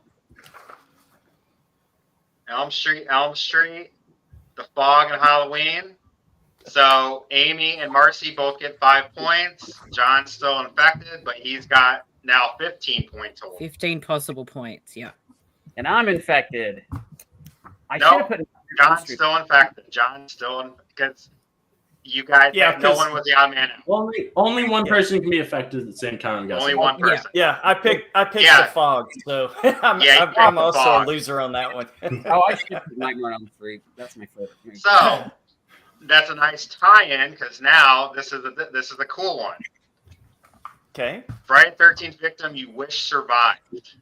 Speaker 1: Elm Street, The Fog and Halloween. So Amy and Marcey both get 5 points. John's still infected, but he's got now 15 points total.
Speaker 2: 15 possible points. Yeah.
Speaker 5: And I'm infected. I
Speaker 1: No,
Speaker 5: should have put
Speaker 1: John's still infected. Because you guys,
Speaker 4: Yeah,
Speaker 1: no
Speaker 4: 'cause-
Speaker 1: one was the odd man out.
Speaker 3: Only one person can be affected at the same time. I'm guessing.
Speaker 1: Only one
Speaker 2: Yeah.
Speaker 1: person.
Speaker 4: Yeah, I picked
Speaker 1: Yeah.
Speaker 4: The Fog, so I'm
Speaker 1: Yeah,
Speaker 4: I'm
Speaker 1: The
Speaker 4: also
Speaker 1: Fog.
Speaker 4: a loser on that one.
Speaker 5: Oh, I should put Nightmare on 3. That's my favorite. movie.
Speaker 1: So that's a nice tie-in because now this is a cool one.
Speaker 4: Okay.
Speaker 1: Friday the 13th victim you wish survived.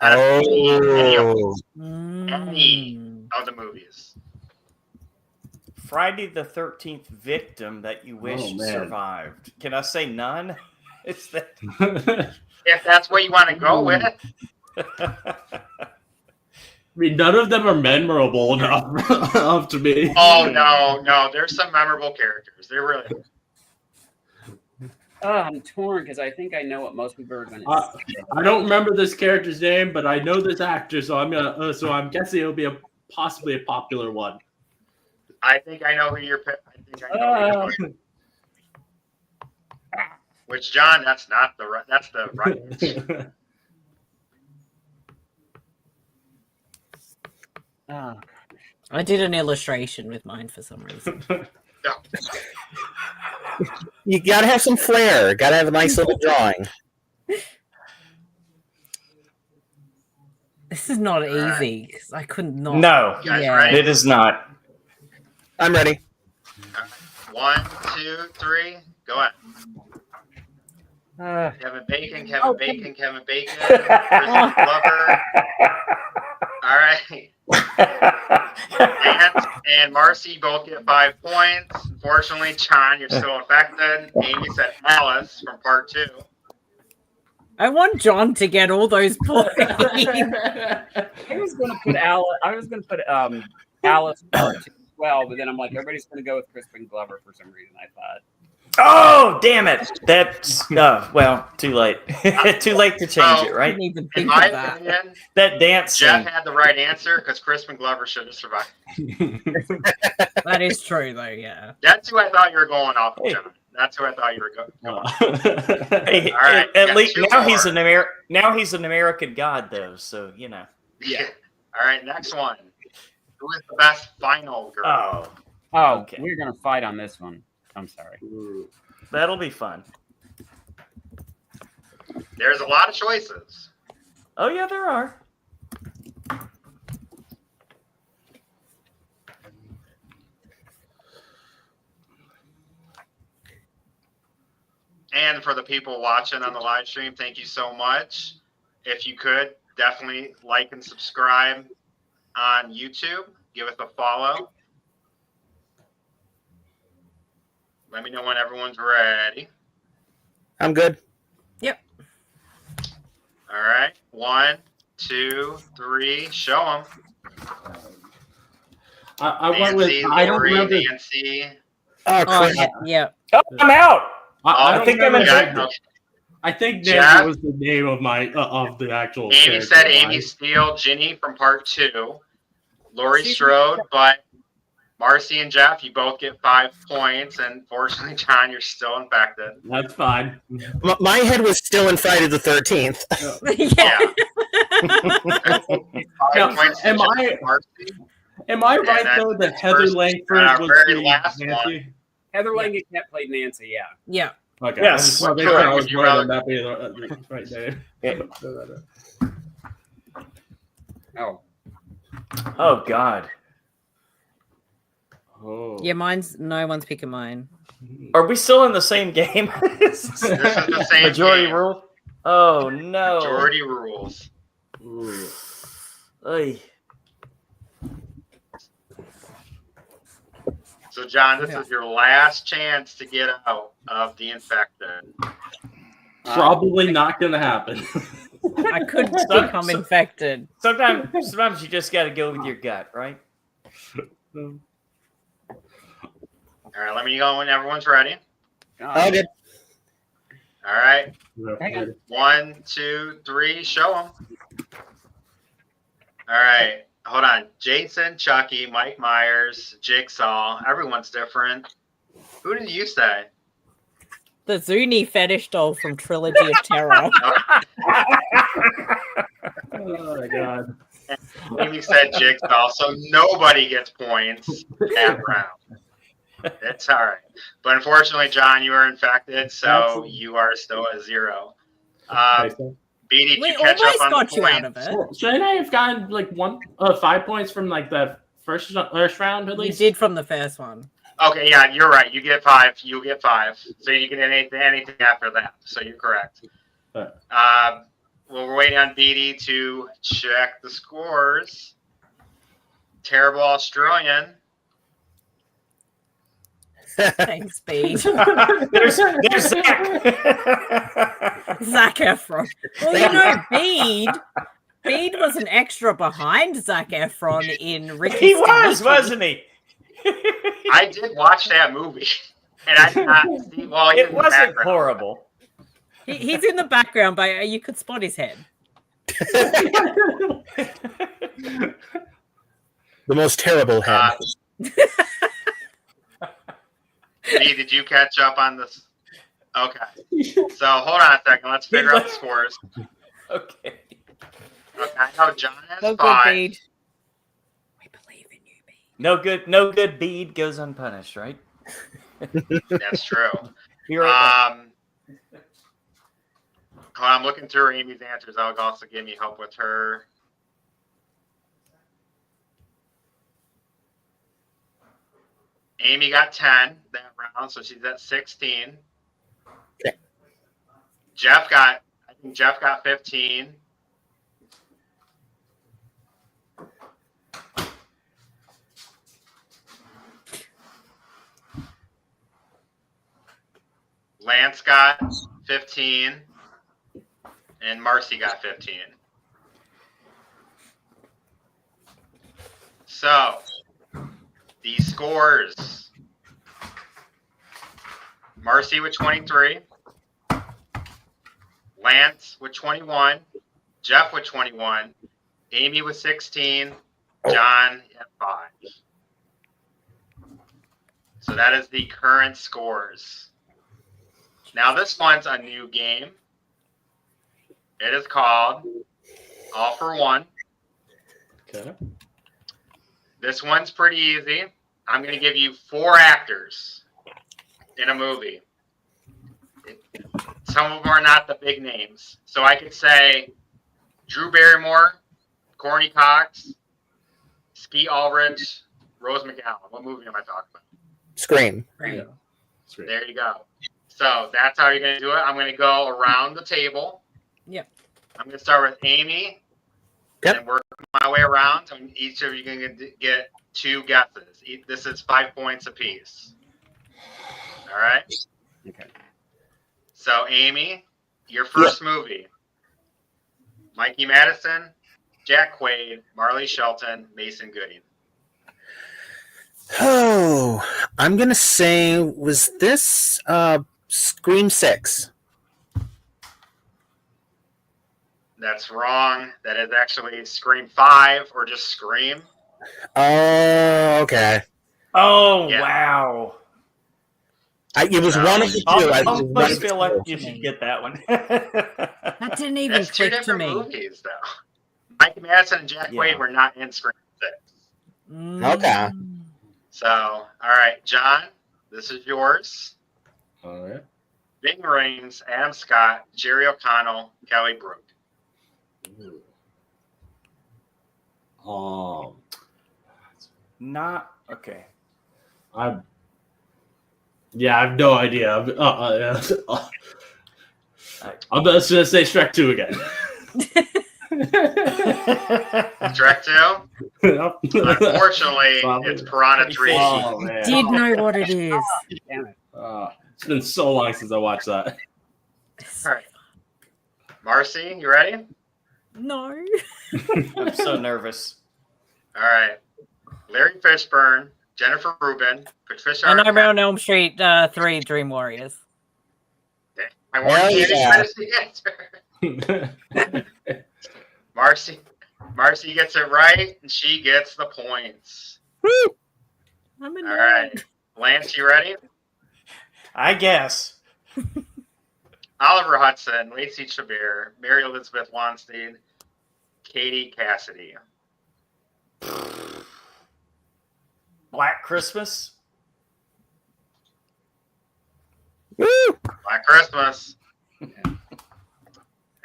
Speaker 1: Out of any
Speaker 6: Oh.
Speaker 1: of the movies.
Speaker 4: Friday the 13th victim that you wish
Speaker 3: Oh, man.
Speaker 4: survived. Can I say none? It's that.
Speaker 1: If that's what you want to go with.
Speaker 3: I mean, none of them are memorable enough to me.
Speaker 1: Oh no, there's some memorable characters. There really are.
Speaker 5: I'm torn because I think I know what most people are going to say.
Speaker 3: I don't remember this character's name, but I know this actor, so I'm guessing it'll be possibly a popular one.
Speaker 1: I think I know who you're picking. Which John, that's the right answer.
Speaker 5: Oh,
Speaker 2: I did an illustration with mine for some reason.
Speaker 6: You gotta have some flair. Gotta have a nice little drawing.
Speaker 2: This is not easy because I couldn't not.
Speaker 4: No,
Speaker 1: You guys
Speaker 2: Yeah.
Speaker 1: ready?
Speaker 4: it is not.
Speaker 6: I'm ready.
Speaker 1: 1, 2, 3, go ahead. Kevin Bacon, Kevin Bacon, Kevin Bacon, Crispin Glover. All right. Lance and Marcey both get 5 points. Unfortunately, John, you're still affected. Amie said Alice from part 2.
Speaker 2: I want John to get all those points.
Speaker 5: I was going to put Alice part 2 as well, but then I'm like, everybody's going to go with Crispin Glover for some reason. I thought.
Speaker 4: Oh, damn it! That's well, too late. Too late to change it, right?
Speaker 2: Didn't even
Speaker 1: In
Speaker 2: think
Speaker 1: my
Speaker 2: of that.
Speaker 1: opinion,
Speaker 4: That dance.
Speaker 1: Jeff had the right answer because Crispin Glover should have survived.
Speaker 2: That is true, though. Yeah.
Speaker 1: That's who I thought you were going off,
Speaker 4: Hey.
Speaker 1: John. That's who I thought you were going.
Speaker 4: Hey,
Speaker 1: All right,
Speaker 4: at
Speaker 1: got
Speaker 4: least
Speaker 1: 2
Speaker 4: now
Speaker 1: more.
Speaker 4: he's an American god, though. So you know.
Speaker 1: Yeah. All right, next one. Who is the best final girl?
Speaker 5: Oh,
Speaker 4: Okay.
Speaker 5: we're going to fight on this one. I'm sorry.
Speaker 4: That'll be fun.
Speaker 1: There's a lot of choices.
Speaker 4: Oh yeah, there are.
Speaker 1: And for the people watching on the live stream, thank you so much. If you could, definitely like and subscribe on YouTube. Give us a follow. Let me know when everyone's ready.
Speaker 6: I'm good.
Speaker 1: All right. 1, 2, 3. Show them.
Speaker 3: I went with.
Speaker 1: Nancy,
Speaker 3: I don't
Speaker 1: Lori,
Speaker 3: remember.
Speaker 1: Nancy.
Speaker 6: Oh,
Speaker 2: Oh,
Speaker 6: Chris.
Speaker 2: yeah.
Speaker 4: Oh, I'm out.
Speaker 3: I
Speaker 4: I
Speaker 3: don't
Speaker 4: think I'm
Speaker 3: remember.
Speaker 4: infected.
Speaker 1: Okay.
Speaker 3: I think
Speaker 1: Jeff?
Speaker 3: Nancy was the name of my of the actual.
Speaker 1: Amie
Speaker 3: character
Speaker 1: said
Speaker 3: line.
Speaker 1: Amie Steele, Ginny from part 2. Lori Strode, but Marcey and Jeff, you both get 5 points. And fortunately, John, you're still infected.
Speaker 3: That's fine.
Speaker 6: My head was still in Friday the 13th.
Speaker 2: Yeah.
Speaker 1: Yeah. 5 points to
Speaker 3: am
Speaker 1: Jeff
Speaker 3: I-
Speaker 1: and Marcey.
Speaker 3: Am I
Speaker 1: And
Speaker 3: right
Speaker 1: then
Speaker 3: though that
Speaker 1: this
Speaker 3: Heather
Speaker 1: first,
Speaker 3: Langford was
Speaker 1: very
Speaker 3: the
Speaker 1: last
Speaker 3: Nancy?
Speaker 5: Heather Langenkamp played Nancy, yeah.
Speaker 2: Yeah.
Speaker 3: Okay.
Speaker 4: Yes.
Speaker 3: I just want to make
Speaker 1: What
Speaker 3: sure I
Speaker 1: would
Speaker 3: was
Speaker 1: you
Speaker 3: right
Speaker 1: rather-
Speaker 3: on that being the right name.
Speaker 4: Yeah.
Speaker 5: Oh.
Speaker 4: Oh God.
Speaker 3: Oh.
Speaker 2: Yeah, no one's picking mine.
Speaker 4: Are we still in the same game?
Speaker 1: This is the same
Speaker 4: Majority
Speaker 1: game.
Speaker 4: rule. Oh no.
Speaker 1: Majority rules.
Speaker 3: Ooh.
Speaker 4: Oy.
Speaker 1: So, John, this is your last chance to get out of the infected.
Speaker 3: Probably not gonna happen.
Speaker 2: I could become infected.
Speaker 4: Sometimes you just got to go with your gut, right?
Speaker 1: All right, let me know when everyone's ready.
Speaker 6: Oh, good.
Speaker 1: All right.
Speaker 5: Hang on.
Speaker 1: 1, 2, 3. Show them. All right. Hold on. Jason, Chucky, Mike Myers, Jigsaw. Everyone's different. Who did you say?
Speaker 2: The Zuni fetish doll from Trilogy of Terror.
Speaker 3: Oh my god.
Speaker 1: Amie said Jigsaw, so nobody gets points that round. It's all right. But unfortunately, John, you are infected, so you are still at 0. Beatty,
Speaker 2: We
Speaker 1: you catch
Speaker 2: almost
Speaker 1: up on
Speaker 2: got
Speaker 1: the
Speaker 2: you out
Speaker 1: points.
Speaker 2: of it.
Speaker 3: Shouldn't I have gotten like 5 points from like the first round at
Speaker 2: You
Speaker 3: least?
Speaker 2: did from the first one.
Speaker 1: Okay, yeah, you're right. You get 5. You get 5. So you can anything after that. So you're correct.
Speaker 3: Right.
Speaker 1: Well, we're waiting on Beatty to check the scores. Terrible Australian.
Speaker 2: Thanks, Bede.
Speaker 4: There's Zach.
Speaker 2: Zac Efron. Well, Bede was an extra behind Zac Efron in Ricky
Speaker 4: He was,
Speaker 2: Sticky.
Speaker 4: wasn't he?
Speaker 1: I did watch that movie, and I did not see. Well, he was
Speaker 4: It
Speaker 1: in the
Speaker 4: wasn't
Speaker 1: background.
Speaker 4: horrible.
Speaker 2: He's in the background, but you could spot his head.
Speaker 6: The most terrible head.
Speaker 1: Lee, did you catch up on this? Okay. So hold on a second. Let's figure out the scores.
Speaker 4: Okay.
Speaker 1: Okay, I know John has
Speaker 2: So good,
Speaker 1: 5.
Speaker 2: Bede. We believe in you, Bede.
Speaker 4: No good deed goes unpunished, right?
Speaker 1: That's true.
Speaker 4: You're right.
Speaker 1: Hold on, I'm looking through Amy's answers. That'll also give me help with her. Amie got 10 that round, so she's at 16.
Speaker 6: Okay.
Speaker 1: I think Jeff got 15. Lance got 15. And Marcey got 15. So, these scores. Marcey with 23. Lance with 21. Jeff with 21. Amie with 16. John at 5. So that is the current scores. Now this one's a new game. It is called All for One.
Speaker 3: Okay.
Speaker 1: This one's pretty easy. I'm going to give you 4 actors in a movie. Some of them are not the big names. So I could say Drew Barrymore, Courtney Cox, Skeet Ulrich, Rose McGowan. What movie am I talking about?
Speaker 6: Scream.
Speaker 3: Yeah.
Speaker 1: There you go. So that's how you're going to do it. I'm going to go around the table.
Speaker 2: Yep.
Speaker 1: I'm going to start with Amie.
Speaker 6: Yep.
Speaker 1: And work my way around. And each of you can get 2 guesses. This is 5 points apiece. All right?
Speaker 5: Okay.
Speaker 1: So, Amie, your first movie. Mikey Madison, Jack Quaid, Marley Shelton, Mason Gooding.
Speaker 6: Oh, I'm going to say, was this Scream 6?
Speaker 1: That's wrong. That is actually Scream 5 or just Scream.
Speaker 6: Oh, okay.
Speaker 4: Oh,
Speaker 1: Yeah.
Speaker 4: wow.
Speaker 6: It was one of the
Speaker 4: I
Speaker 6: two.
Speaker 4: almost feel like you should get that one.
Speaker 2: That didn't even
Speaker 1: That's 2
Speaker 2: click to
Speaker 1: different
Speaker 2: me.
Speaker 1: movies, though. Mikey Madison and Jack Quaid were not in Scream 6.
Speaker 6: Okay.
Speaker 1: So, all right, John, this is yours.
Speaker 3: All right.
Speaker 1: Ving Rhames, Adam Scott, Jerry O'Connell, Kelly Brook.
Speaker 4: Not okay.
Speaker 3: I have no idea. I'm just gonna say Shrek 2 again.
Speaker 1: Shrek 2? Unfortunately, it's Piranha 3.
Speaker 3: Oh, man.
Speaker 2: Did know what it is.
Speaker 5: Damn it.
Speaker 3: It's been so long since I watched that.
Speaker 1: All right. Marcey, you ready?
Speaker 2: No.
Speaker 4: I'm so nervous.
Speaker 1: All right. Larry Fishburne, Jennifer Rubin, Patricia
Speaker 2: And
Speaker 1: Arquette.
Speaker 2: I'm on Elm Street 3 Dream Warriors.
Speaker 1: I want you to finish the answer. Marcey gets it right, and she gets the points.
Speaker 2: Woo! I'm in
Speaker 1: All right. Lance, you ready?
Speaker 4: I guess.
Speaker 1: Oliver Hudson, Lacey Chabert, Mary Elizabeth Weinstein, Katie Cassidy.
Speaker 4: Black Christmas.
Speaker 6: Woo!
Speaker 1: Black Christmas.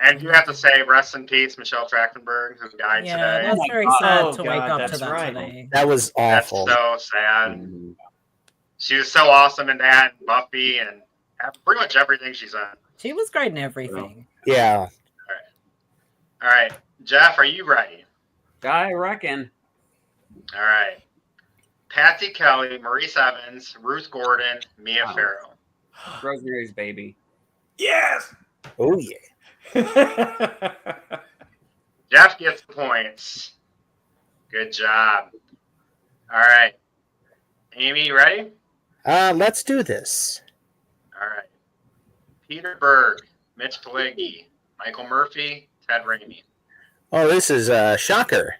Speaker 1: And you have to say, rest in peace, Michelle Trachtenberg, who died
Speaker 2: Yeah,
Speaker 1: today.
Speaker 2: that's very
Speaker 5: God.
Speaker 2: sad
Speaker 4: Oh,
Speaker 2: to wake
Speaker 4: God,
Speaker 2: up to
Speaker 4: that's
Speaker 2: that
Speaker 4: right.
Speaker 2: today.
Speaker 6: That was
Speaker 1: That's
Speaker 6: awful.
Speaker 1: so sad.
Speaker 3: Mhm.
Speaker 1: She was so awesome in that, and Buffy, and pretty much everything she's on.
Speaker 2: She was great in everything.
Speaker 6: Yeah.
Speaker 1: All right. Jeff, are you ready?
Speaker 5: I reckon.
Speaker 1: All right. Patsy Kelly, Maurice Evans, Ruth Gordon, Mia
Speaker 5: Wow.
Speaker 1: Farrow.
Speaker 5: Rosemary's Baby.
Speaker 4: Yes.
Speaker 6: Oh, yeah.
Speaker 1: Jeff gets the points. Good job. All right. Amie, you ready?
Speaker 6: Let's do this.
Speaker 1: All right. Peter Berg, Mitch Pileggi, Michael Murphy, Ted Raimi.
Speaker 6: Oh, this is Shocker.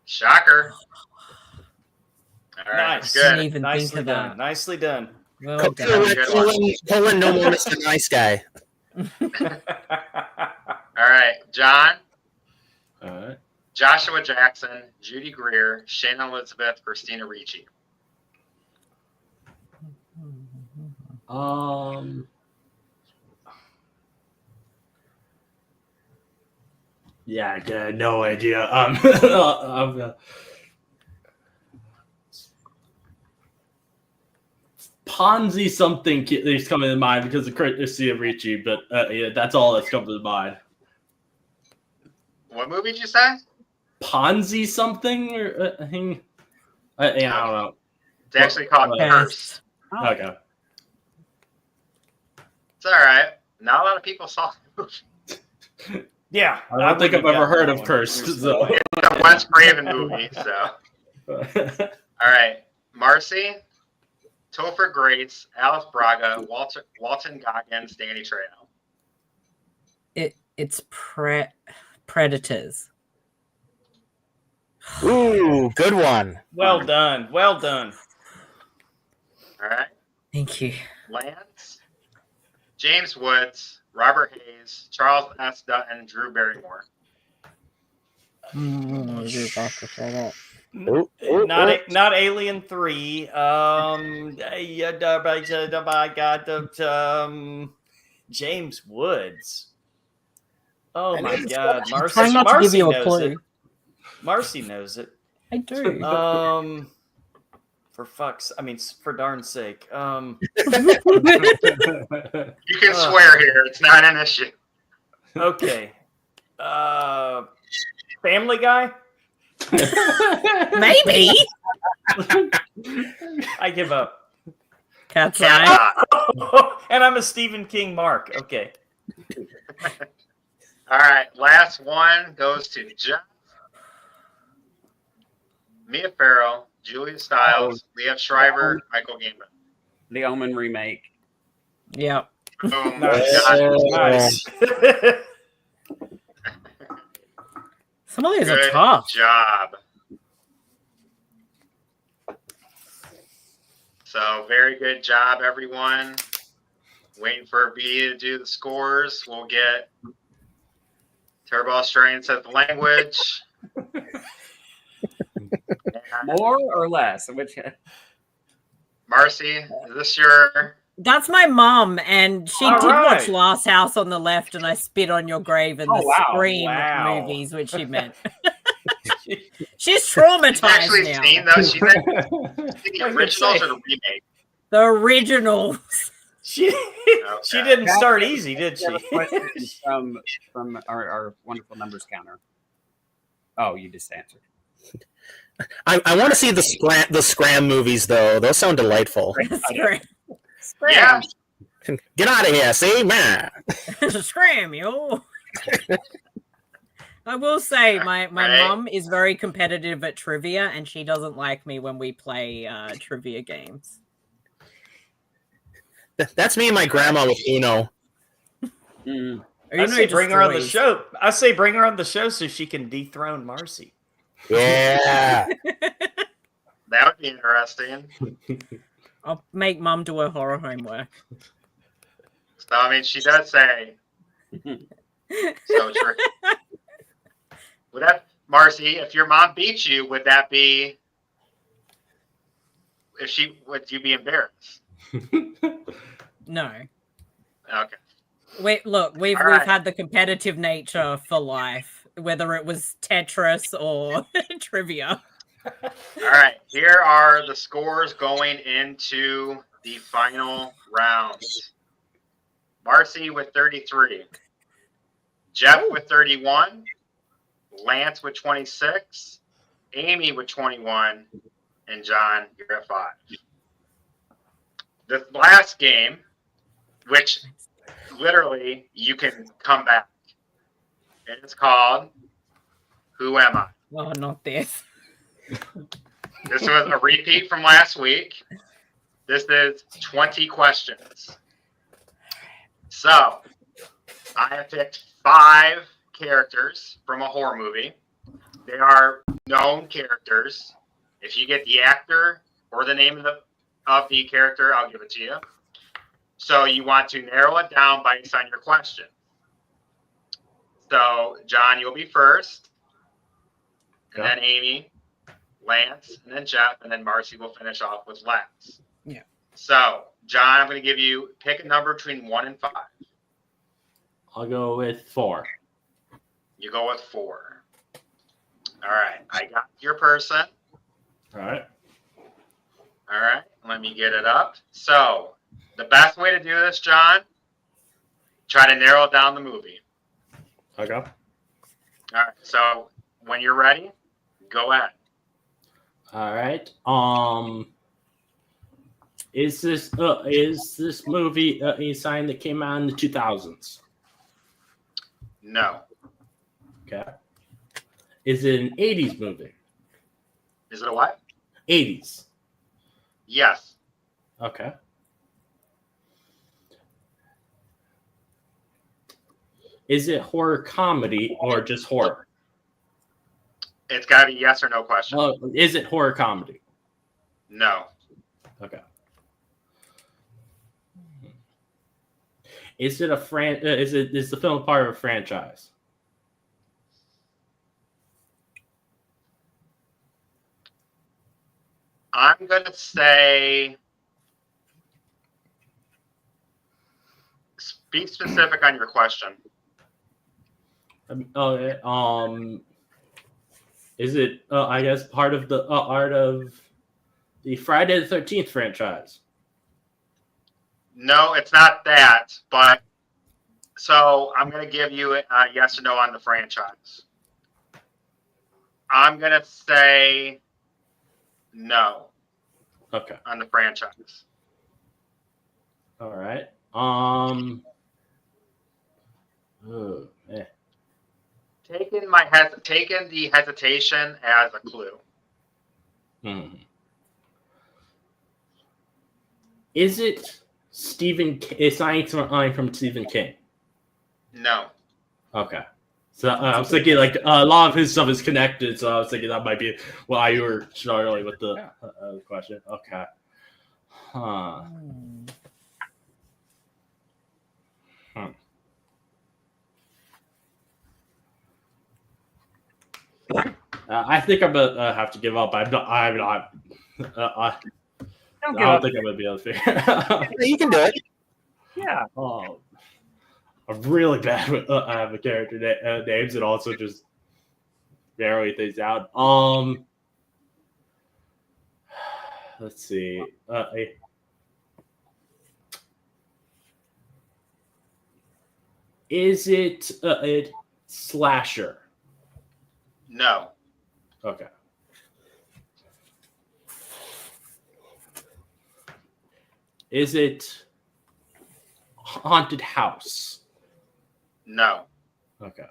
Speaker 1: Shocker. All right,
Speaker 4: Nice.
Speaker 1: that's
Speaker 2: Didn't
Speaker 1: good.
Speaker 2: even
Speaker 4: Nicely
Speaker 2: think of
Speaker 4: done.
Speaker 2: that.
Speaker 4: Nicely done.
Speaker 2: Well
Speaker 1: Good
Speaker 2: done.
Speaker 1: one.
Speaker 6: Colin, no more Mr. Nice Guy.
Speaker 1: All right, John,
Speaker 3: All right.
Speaker 1: Joshua Jackson, Judy Greer, Shayna Elizabeth, Christina Ricci.
Speaker 3: Yeah, I got no idea. Ponzi something is coming to mind because of courtesy of Richie, but yeah, that's all that's coming to mind.
Speaker 1: What movie did you say?
Speaker 3: Ponzi something or thing? I don't know.
Speaker 1: It's actually called Curse.
Speaker 5: Oh.
Speaker 3: Okay.
Speaker 1: It's all right. Not a lot of people saw the movie.
Speaker 4: Yeah,
Speaker 3: I don't think I've
Speaker 4: wouldn't have
Speaker 3: ever heard
Speaker 4: gotten
Speaker 3: of
Speaker 4: that one.
Speaker 3: Cursed. So.
Speaker 1: It's a Wes Craven movie, so. All right. Marcey, Topher Grace, Alice Braga, Walton Goggins, Danny Trejo.
Speaker 2: It's Predators.
Speaker 6: Ooh, good one.
Speaker 4: Well done. Well done.
Speaker 1: All right.
Speaker 2: Thank you.
Speaker 1: Lance, James Woods, Robert Hayes, Charles S. Dutton, Drew Barrymore.
Speaker 4: Not Alien 3. James Woods. Oh my God,
Speaker 2: Trying not to give you a
Speaker 4: knows
Speaker 2: clue.
Speaker 4: it. Marcey knows it.
Speaker 2: I do.
Speaker 4: For darn's sake.
Speaker 1: You can swear here. It's not an issue.
Speaker 4: Okay. Family Guy?
Speaker 2: Maybe.
Speaker 4: I give up.
Speaker 2: Cat's
Speaker 1: Cat
Speaker 2: Eye.
Speaker 1: Eye.
Speaker 4: And I'm a Stephen King mark. Okay.
Speaker 1: All right. Last one goes to Jeff. Mia Farrow, Julia Stiles, Liev Schreiber, Michael Gambon.
Speaker 5: The Omen remake.
Speaker 2: Yep.
Speaker 1: Boom.
Speaker 4: Nice.
Speaker 2: Some of these are
Speaker 1: Good
Speaker 2: tough.
Speaker 1: job. So very good job, everyone. Waiting for B to do the scores. We'll get Turbo Australian says the language.
Speaker 5: More or less? Which?
Speaker 1: Marcey, is this your?
Speaker 2: That's my mom, and she
Speaker 4: All
Speaker 2: did
Speaker 4: right.
Speaker 2: watch Last House on the Left and I Spit on Your Grave and
Speaker 5: Oh,
Speaker 2: the
Speaker 5: wow.
Speaker 2: Scream
Speaker 4: Wow.
Speaker 2: movies, which she meant. She's
Speaker 1: She's
Speaker 2: traumatized
Speaker 1: actually
Speaker 2: now.
Speaker 1: seen those. She's seen the
Speaker 4: I was gonna
Speaker 1: originals
Speaker 4: say.
Speaker 1: or the remake.
Speaker 2: The originals.
Speaker 4: She didn't start easy, did she?
Speaker 5: from our wonderful numbers counter. Oh, you just answered.
Speaker 6: I want to see the Scram movies though. Those sound delightful.
Speaker 2: Scram.
Speaker 1: Yeah.
Speaker 6: Get out of here, see, man.
Speaker 2: Scram, yo. I will say my mum is very competitive at trivia and she doesn't like me when we play trivia games.
Speaker 6: That's me and my grandma with Uno.
Speaker 5: Mm.
Speaker 4: I say bring her on the
Speaker 2: destroys.
Speaker 4: show. I say bring her on the show so she can dethrone Marcey.
Speaker 6: Yeah.
Speaker 1: That would be interesting.
Speaker 2: I'll make mum do her horror homework.
Speaker 1: So I mean, she does say. So true. Would that, Marcey, if your mom beat you, would that be? Would you be embarrassed?
Speaker 2: No.
Speaker 1: Okay.
Speaker 2: We've
Speaker 1: right.
Speaker 2: had the competitive nature for life, whether it was Tetris or trivia.
Speaker 1: All right. Here are the scores going into the final round. Marcey with 33. Jeff with 31. Lance with 26. Amie with 21. And John, you're at 5. This last game, which literally you can come back. And it's called Who Am I?
Speaker 2: Oh, not this.
Speaker 1: This was a repeat from last week. This is 20 questions. So, I have picked 5 characters from a horror movie. They are known characters. If you get the actor or the name of the character, I'll give it to you. So you want to narrow it down based on your question. So, John, you'll be first. And then Amie, Lance, and then Jeff, and then Marcey will finish off with Lance.
Speaker 2: Yeah.
Speaker 1: So, John, I'm going to give you, pick a number between 1 and 5.
Speaker 3: I'll go with 4.
Speaker 1: You go with 4. All right. I got your person.
Speaker 3: All right.
Speaker 1: All right, let me get it up. So, the best way to do this, John, try to narrow down the movie.
Speaker 3: Okay.
Speaker 1: All right, so when you're ready, go ahead.
Speaker 3: All right. Is this movie a sign that came out in the 2000s?
Speaker 1: No.
Speaker 3: Okay. Is it an 80s movie?
Speaker 1: Is it a what?
Speaker 3: 80s.
Speaker 1: Yes.
Speaker 3: Okay. Is it horror comedy or just horror?
Speaker 1: It's got to be yes or no question.
Speaker 3: Is it horror comedy?
Speaker 1: No.
Speaker 3: Okay. Is it is the film part of a franchise?
Speaker 1: I'm going to say, be specific on your question.
Speaker 3: Is it I guess part of the Friday the 13th franchise?
Speaker 1: No, it's not that, but so I'm going to give you a yes or no on the franchise. I'm going to say no.
Speaker 3: Okay.
Speaker 1: On the franchise.
Speaker 3: All right.
Speaker 1: Taking the hesitation as a clue.
Speaker 3: Is it Stephen? It's not from Stephen King.
Speaker 1: No.
Speaker 3: Okay. So I was thinking like a lot of his stuff is connected, so I was thinking that might be why you were struggling with the question. Okay. Huh. I think I'm gonna have to give up. I don't think I'm gonna be able to figure it out.
Speaker 6: You can do it.
Speaker 5: Yeah.
Speaker 3: Oh, I'm really bad with character names and also just narrowing things out. Let's see. Is it a slasher?
Speaker 1: No.
Speaker 3: Okay. Is it haunted house?
Speaker 1: No.
Speaker 3: Okay.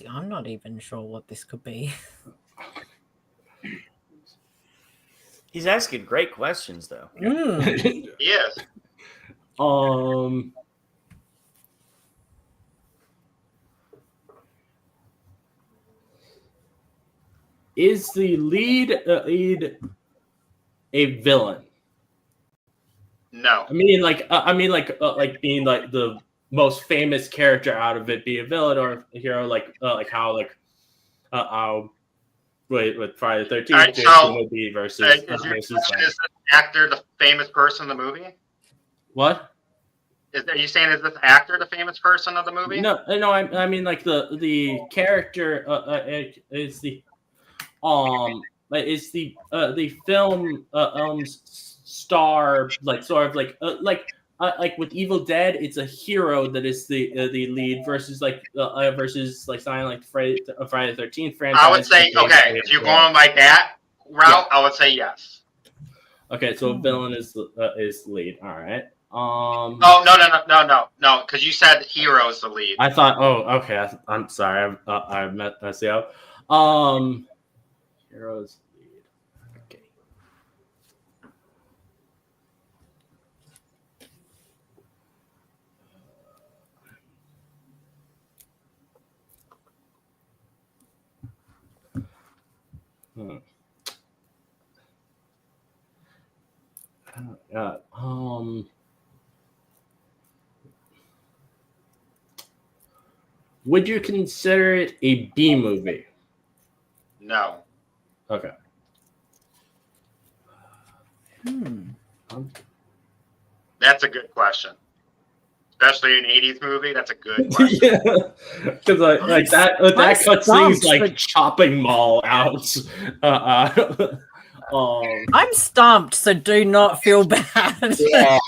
Speaker 2: I'm not even sure what this could be.
Speaker 4: He's asking great questions, though.
Speaker 1: Yes.
Speaker 3: Is the lead a villain?
Speaker 1: No.
Speaker 3: I mean, like being like the most famous character out of it be a villain or a hero, like how with Friday the 13th
Speaker 1: Right, so,
Speaker 3: would be versus.
Speaker 1: Is this actor the famous person in the movie?
Speaker 3: What?
Speaker 1: Are you saying is this actor the famous person of the movie?
Speaker 3: No. I mean like the character is the film star like sort of like with Evil Dead, it's a hero that is the lead versus signing like Friday the 13th franchise.
Speaker 1: I would say okay. If you're going like that route, yeah. I would say yes.
Speaker 3: Okay, so villain is lead. All right.
Speaker 1: Oh no! Because you said hero is the lead.
Speaker 3: I thought. Oh, okay. I'm sorry. I met myself. Heroes lead. Okay. Would you consider it a B movie?
Speaker 1: No.
Speaker 3: Okay.
Speaker 1: That's a good question. Especially an 80s movie. That's a good question.
Speaker 3: Yeah, because like that cutscene's like chopping Maul out.
Speaker 2: I'm stumped, so do not feel bad.
Speaker 6: Yeah.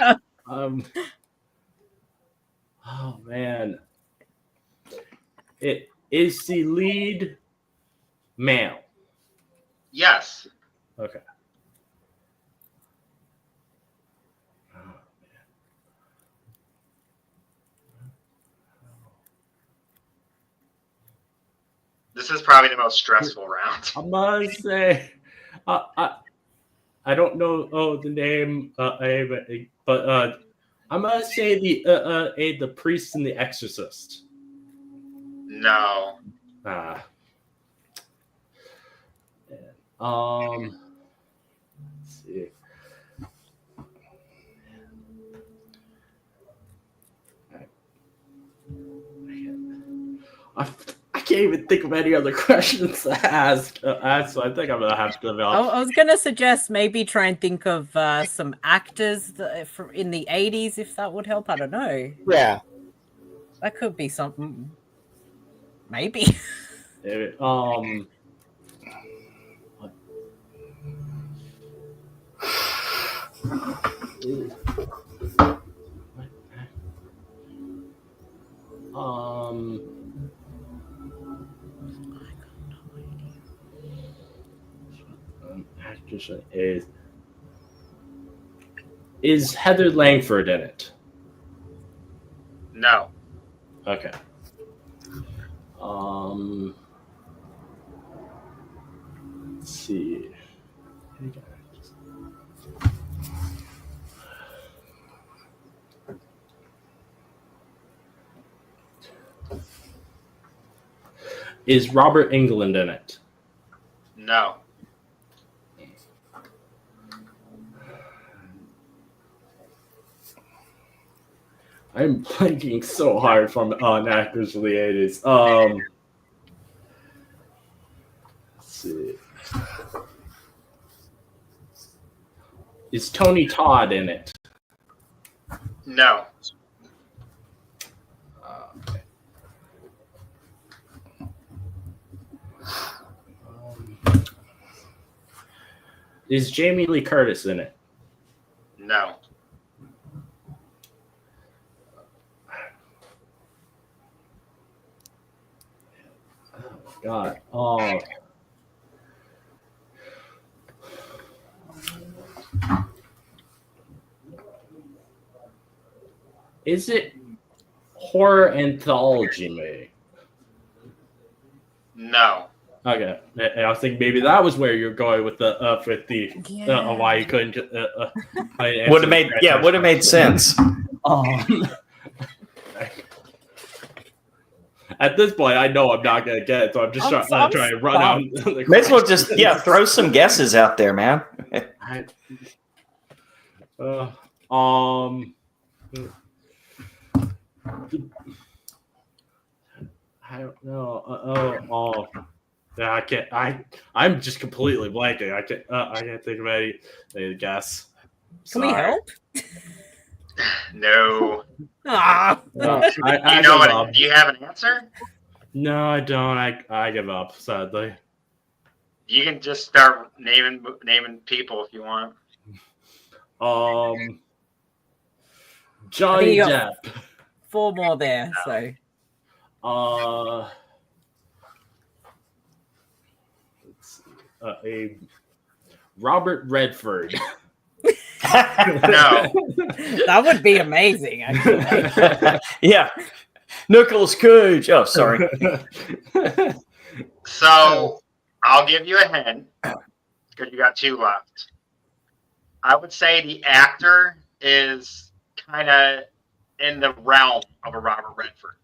Speaker 3: Oh man, it is the lead male.
Speaker 1: Yes.
Speaker 3: Okay.
Speaker 1: This is probably the most stressful round.
Speaker 3: I must say, I don't know the name, but I'm gonna say the priest and the exorcist.
Speaker 1: No.
Speaker 3: Let's see. I can't even think of any other questions to ask. So I think I'm gonna have to develop.
Speaker 2: I was going to suggest maybe try and think of some actors from in the 80s, if that would help. I don't know.
Speaker 6: Yeah.
Speaker 2: That could be something. Maybe.
Speaker 3: Actress is Heather Langford in it?
Speaker 1: No.
Speaker 3: Okay. Let's see. Is Robert Englund in it?
Speaker 1: No.
Speaker 3: I'm blanking so hard on actors from the 80s. Let's see. Is Tony Todd in it?
Speaker 1: No.
Speaker 3: Okay. Is Jamie Lee Curtis in it?
Speaker 1: No.
Speaker 3: God. Is it horror anthology movie?
Speaker 1: No.
Speaker 3: Okay, I was thinking maybe that was where you're going with the why you couldn't.
Speaker 4: Would have made sense.
Speaker 3: At this point, I know I'm not gonna get it, so I'm just trying to run out.
Speaker 4: May as well just throw some guesses out there, man.
Speaker 3: I don't know. Yeah, I can't. I'm just completely blanking. I can't think of any guess.
Speaker 2: Can we help?
Speaker 1: No.
Speaker 2: Ah.
Speaker 3: No,
Speaker 1: Do you have an answer?
Speaker 3: No, I don't. I give up, sadly.
Speaker 1: You can just start naming people if you want.
Speaker 3: Johnny Depp.
Speaker 2: 4 more there, so.
Speaker 3: Let's see. A Robert Redford.
Speaker 1: No.
Speaker 2: That would be amazing, actually.
Speaker 4: Yeah. Nicolas Cage. Oh, sorry.
Speaker 1: So I'll give you a hint because you got 2 left. I would say the actor is kind of in the realm of a Robert Redford.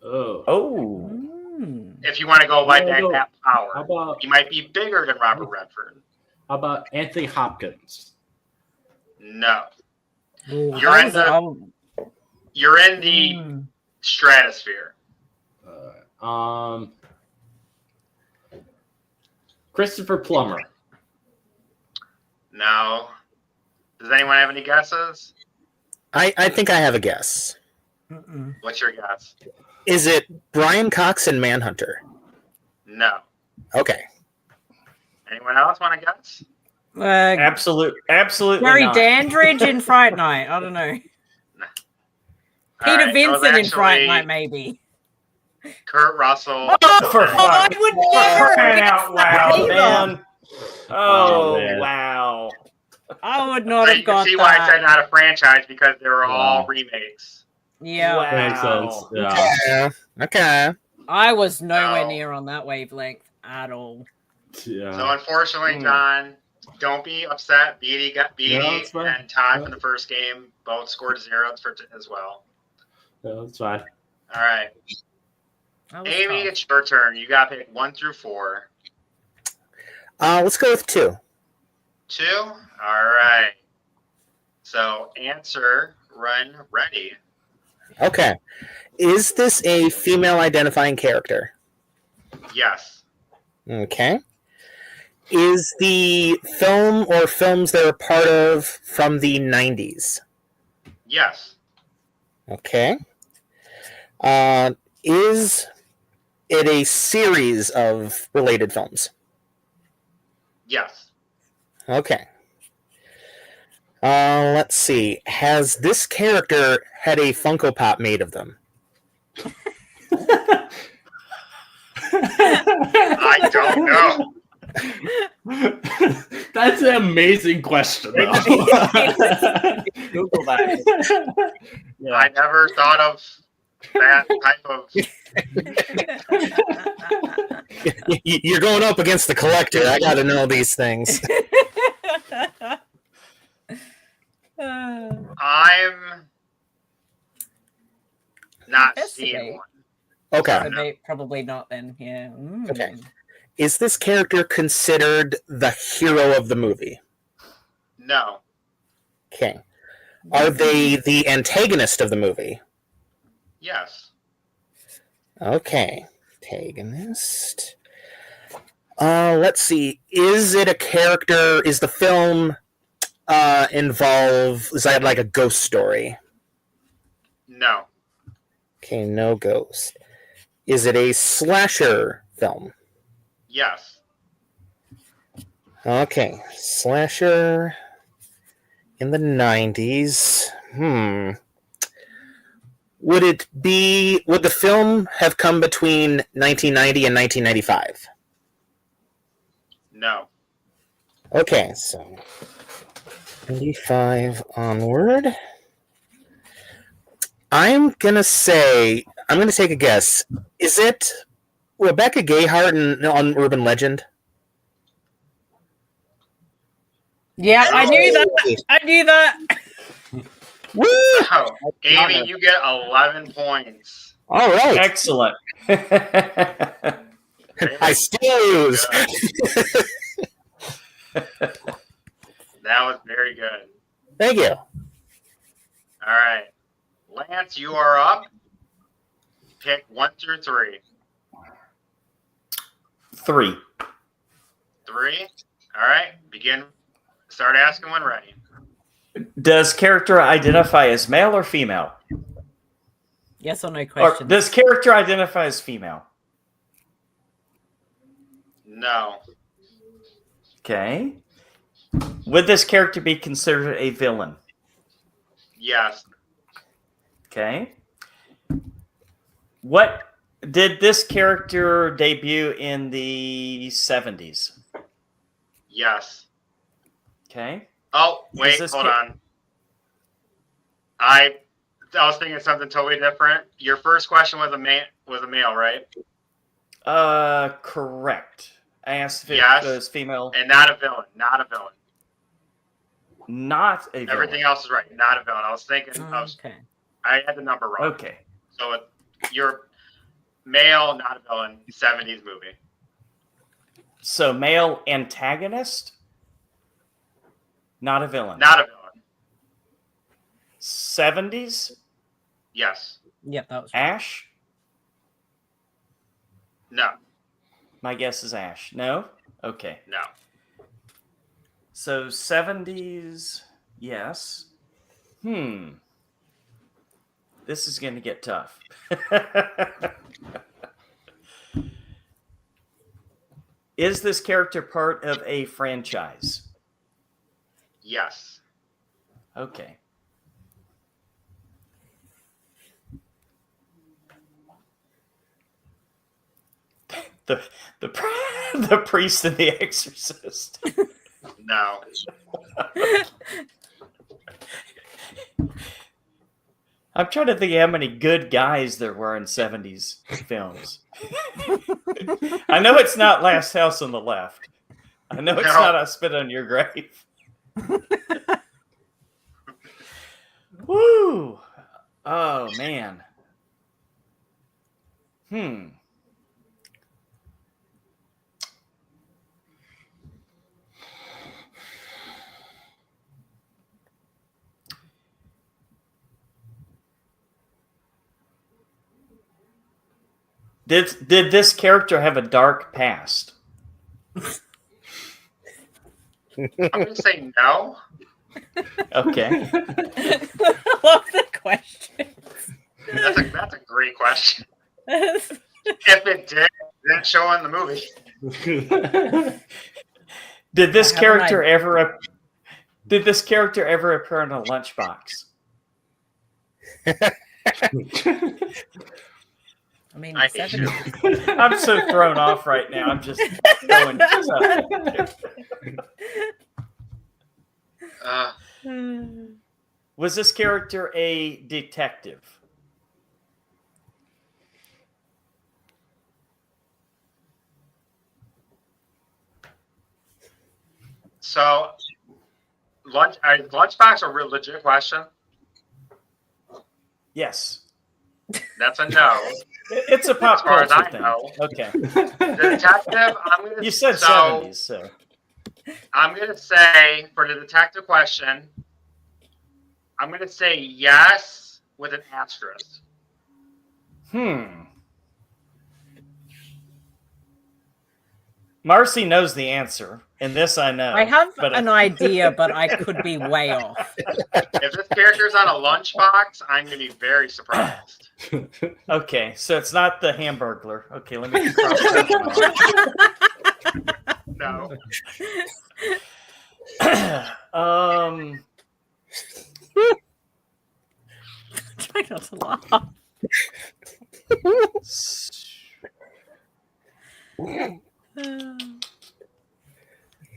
Speaker 4: Oh.
Speaker 1: If you want to go by that power, he might be bigger than Robert Redford.
Speaker 3: How about Anthony Hopkins?
Speaker 1: No.
Speaker 2: Ooh,
Speaker 1: You're in the stratosphere.
Speaker 3: Christopher Plummer.
Speaker 1: No. Does anyone have any guesses?
Speaker 6: I think I have a guess.
Speaker 2: Mm-mm.
Speaker 1: What's your guess?
Speaker 6: Is it Brian Cox in Manhunter?
Speaker 1: No.
Speaker 6: Okay.
Speaker 1: Anyone else want to guess?
Speaker 4: Absolutely
Speaker 2: Gary
Speaker 4: not.
Speaker 2: Dandridge in Fright Night. I don't know.
Speaker 1: All
Speaker 2: Peter
Speaker 1: right, it was
Speaker 2: Vincent in Fright
Speaker 1: actually
Speaker 2: Night, maybe.
Speaker 1: Kurt Russell.
Speaker 4: For
Speaker 2: I
Speaker 4: fuck-
Speaker 2: would
Speaker 4: for
Speaker 2: never
Speaker 4: crying
Speaker 2: guess
Speaker 4: out
Speaker 2: that
Speaker 4: loud,
Speaker 2: either.
Speaker 4: man. Oh,
Speaker 3: man.
Speaker 4: wow.
Speaker 2: I would not
Speaker 1: So
Speaker 2: have
Speaker 1: you can
Speaker 2: got
Speaker 1: see why I
Speaker 2: that.
Speaker 1: said not a franchise, because they were all
Speaker 3: Wow.
Speaker 1: remakes.
Speaker 2: Yeah,
Speaker 4: Wow.
Speaker 3: Makes sense. Yeah.
Speaker 6: Yeah. Okay.
Speaker 2: I was nowhere
Speaker 1: No.
Speaker 2: near on that wavelength at all.
Speaker 3: Yeah.
Speaker 1: So unfortunately,
Speaker 4: Hmm.
Speaker 1: John, don't be upset. Beatty
Speaker 3: No, it's fine.
Speaker 1: and Ty
Speaker 3: Yeah.
Speaker 1: from the first game both scored zeros as well.
Speaker 3: Yeah, that's fine.
Speaker 1: All right,
Speaker 2: That was
Speaker 1: Amy,
Speaker 2: tough.
Speaker 1: it's your turn. You got to pick 1 through 4.
Speaker 6: Let's go with 2.
Speaker 1: 2. All right. So answer. Run. Ready.
Speaker 6: Okay. Is this a female identifying character?
Speaker 1: Yes.
Speaker 6: Okay. Is the film or films they're a part of from the 90s?
Speaker 1: Yes.
Speaker 6: Okay. Is it a series of related films?
Speaker 1: Yes.
Speaker 6: Okay. Let's see. Has this character had a Funko Pop made of them?
Speaker 1: I don't know.
Speaker 3: That's an amazing question, though.
Speaker 5: Google that.
Speaker 1: I never thought of that type of.
Speaker 6: You're going up against the collector. I got to know these things.
Speaker 1: I'm not seeing
Speaker 2: Investigate.
Speaker 1: one.
Speaker 6: Okay.
Speaker 2: So they probably not then. Yeah. Mm.
Speaker 6: Okay. Is this character considered the hero of the movie?
Speaker 1: No.
Speaker 6: Okay. Are they the antagonist of the movie?
Speaker 1: Yes.
Speaker 6: Okay. Antagonist. Let's see. Is it a character? Is the film is that like a ghost story?
Speaker 1: No.
Speaker 6: Okay, no ghost. Is it a slasher film?
Speaker 1: Yes.
Speaker 6: Okay, slasher in the 90s. Would the film have come between 1990 and 1995?
Speaker 1: No.
Speaker 6: Okay, so 95 onward. I'm going to take a guess. Is it Rebecca Gayheart on Urban Legend?
Speaker 2: Yeah, I knew that. I knew that.
Speaker 6: Woo!
Speaker 1: Oh, Amy, you get 11 points.
Speaker 6: All right.
Speaker 4: Excellent.
Speaker 6: I still lose.
Speaker 1: That was very good.
Speaker 6: Thank you.
Speaker 1: All right. Lance, you are up. Pick 1 through 3.
Speaker 4: 3.
Speaker 1: 3. All right. Start asking when ready.
Speaker 4: Does character identify as male or female?
Speaker 2: Yes or no
Speaker 4: Or
Speaker 2: question.
Speaker 4: does character identify as female?
Speaker 1: No.
Speaker 4: Okay. Would this character be considered a villain?
Speaker 1: Yes.
Speaker 4: Okay. What did this character debut in the 70s?
Speaker 1: Yes.
Speaker 4: Okay.
Speaker 1: Oh, wait,
Speaker 4: this
Speaker 1: hold on. I was thinking something totally different. Your first question was a male, right?
Speaker 4: Correct. I asked if
Speaker 1: Yes.
Speaker 4: it was female.
Speaker 1: And not a villain. Not a villain.
Speaker 4: Not a villain.
Speaker 1: Everything else is right. Not a villain. I was thinking.
Speaker 2: Okay.
Speaker 1: I had the number wrong.
Speaker 4: Okay.
Speaker 1: So you're male, not a villain. 70s movie.
Speaker 4: So male antagonist? Not a villain.
Speaker 1: Not a villain.
Speaker 4: 70s?
Speaker 1: Yes.
Speaker 2: Yep, that was right.
Speaker 4: Ash?
Speaker 1: No.
Speaker 4: My guess is Ash. No? Okay.
Speaker 1: No.
Speaker 4: So 70s, yes. This is going to get tough. Is this character part of a franchise?
Speaker 1: Yes.
Speaker 4: Okay. The priest and the exorcist.
Speaker 1: No.
Speaker 4: I'm trying to think how many good guys there were in 70s films. I know it's not Last House on the Left. I know it's not I Spit on Your Grave. Woo! Oh, man. Did this character have a dark past?
Speaker 1: I'm going to say no.
Speaker 4: Okay.
Speaker 2: I love the question.
Speaker 1: That's a great question. If it did, then show in the movie.
Speaker 4: Did this character ever appear in a lunchbox?
Speaker 2: I mean,
Speaker 1: I hate you.
Speaker 4: I'm so thrown off right now. I'm just going. Was this character a detective?
Speaker 1: So, lunchbox a real legit question?
Speaker 4: Yes.
Speaker 1: That's a no.
Speaker 4: It's a pop
Speaker 1: As far as
Speaker 4: culture
Speaker 1: I
Speaker 4: thing.
Speaker 1: know.
Speaker 4: Okay.
Speaker 1: The detective, I'm going to
Speaker 4: You said 70s, so.
Speaker 1: I'm going to say, for the detective question, I'm going to say yes with an asterisk.
Speaker 4: Marcey knows the answer, and this I know.
Speaker 2: I have an idea, but I could be way off.
Speaker 1: If this character's on a lunchbox, I'm going to be very surprised.
Speaker 4: Okay, so it's not the Hamburglar. Okay, let me cross that
Speaker 1: No.
Speaker 2: Try not to laugh.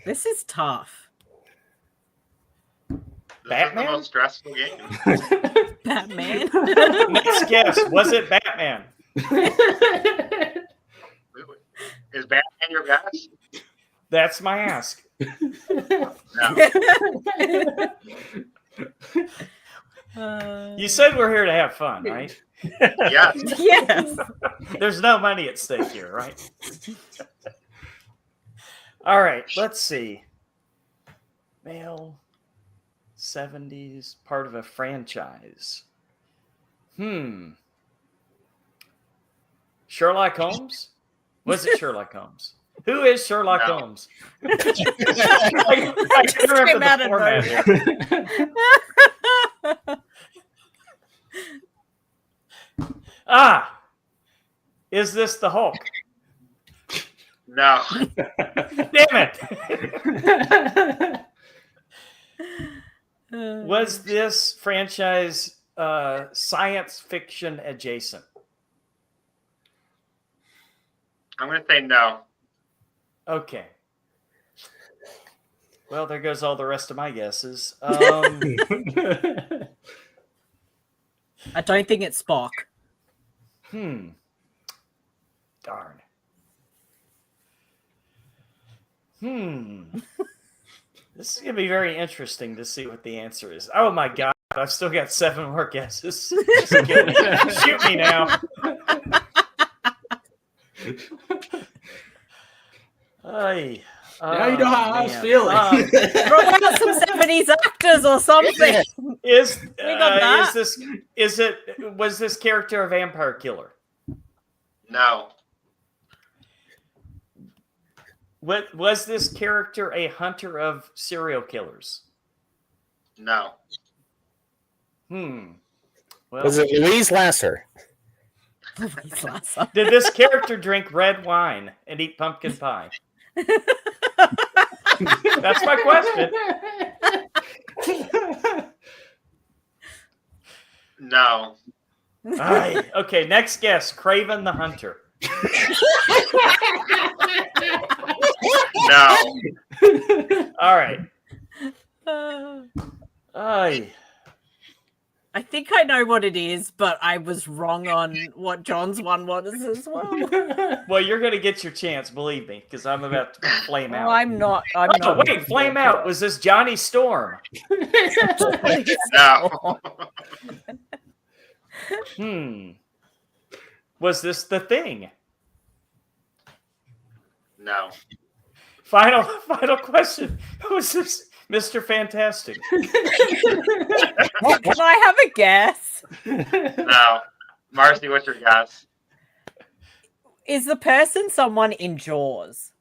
Speaker 2: This is tough.
Speaker 4: Batman?
Speaker 1: This is the most stressful game.
Speaker 2: Batman.
Speaker 4: Next guess. Was it Batman?
Speaker 1: Is Batman your guess?
Speaker 4: That's my ask.
Speaker 1: No.
Speaker 4: You said we're here to have fun, right?
Speaker 1: Yes.
Speaker 2: Yes.
Speaker 4: There's no money at stake here, right? All right, let's see. Male, 70s, part of a franchise. Sherlock Holmes? Was it Sherlock Holmes? Who is Sherlock Holmes? I can't remember the format here. Is this the Hulk?
Speaker 1: No.
Speaker 4: Damn it! Was this franchise science fiction adjacent?
Speaker 1: I'm going to say no.
Speaker 4: Okay. Well, there goes all the rest of my guesses.
Speaker 2: I don't think it's Spock.
Speaker 4: Darn. This is going to be very interesting to see what the answer is. Oh my God. I've still got 7 more guesses. Just kill me. Shoot me now.
Speaker 3: Now you know how I was feeling.
Speaker 2: Throw out some 70s actors or something.
Speaker 4: Was this character a vampire killer?
Speaker 1: No.
Speaker 4: Was this character a hunter of serial killers?
Speaker 1: No.
Speaker 4: Well,
Speaker 6: Was it Louise Lasser?
Speaker 2: Louise Lasser.
Speaker 4: did this character drink red wine and eat pumpkin pie? That's my question.
Speaker 1: No.
Speaker 4: Aye. Okay, next guess. Craven the Hunter.
Speaker 1: No.
Speaker 4: All right.
Speaker 2: Uh,
Speaker 4: Aye.
Speaker 2: I think I know what it is, but I was wrong on what John's one was as well.
Speaker 4: Well, you're going to get your chance, believe me, because I'm about to flame out.
Speaker 2: Oh, I'm not. I'm
Speaker 4: Oh,
Speaker 2: not.
Speaker 4: wait, flame out. Was this Johnny Storm?
Speaker 1: No.
Speaker 4: Was this The Thing?
Speaker 1: No.
Speaker 4: Final question. Was this Mr. Fantastic?
Speaker 2: Can I have a guess?
Speaker 1: No. Marcy, what's your guess?
Speaker 2: Is the person someone in Jaws?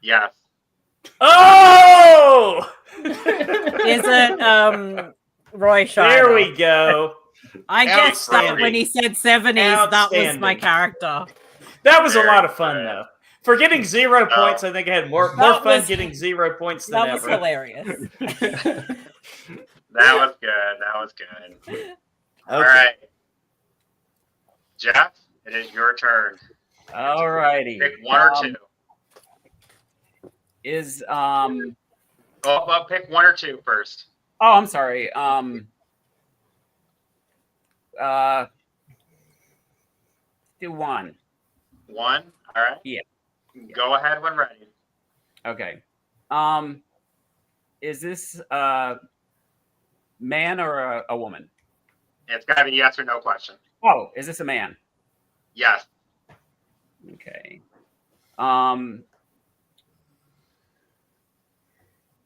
Speaker 1: Yes.
Speaker 4: Oh!
Speaker 2: Is it Roy Scheider?
Speaker 4: There we go.
Speaker 2: I guessed that
Speaker 1: Outstanding.
Speaker 2: when he said 70s, that was
Speaker 4: Outstanding.
Speaker 2: my character.
Speaker 4: That was a
Speaker 1: Very
Speaker 4: lot of fun,
Speaker 1: good.
Speaker 4: though. For getting 0 points, I think I had more
Speaker 2: That
Speaker 4: fun
Speaker 2: was-
Speaker 4: getting 0 points than
Speaker 2: That was
Speaker 4: ever.
Speaker 2: hilarious.
Speaker 1: That was good. That was good.
Speaker 4: Okay.
Speaker 1: All right. Jeff, it is your turn.
Speaker 5: All righty.
Speaker 1: Pick one or two.
Speaker 5: Is
Speaker 1: Oh, well, pick one or two first.
Speaker 5: Oh, I'm sorry. Do one.
Speaker 1: One. All right.
Speaker 5: Yeah.
Speaker 1: Go ahead when ready.
Speaker 5: Okay. Is this a man or a woman?
Speaker 1: It's got to be yes or no question.
Speaker 5: Oh, is this a man?
Speaker 1: Yes.
Speaker 5: Okay.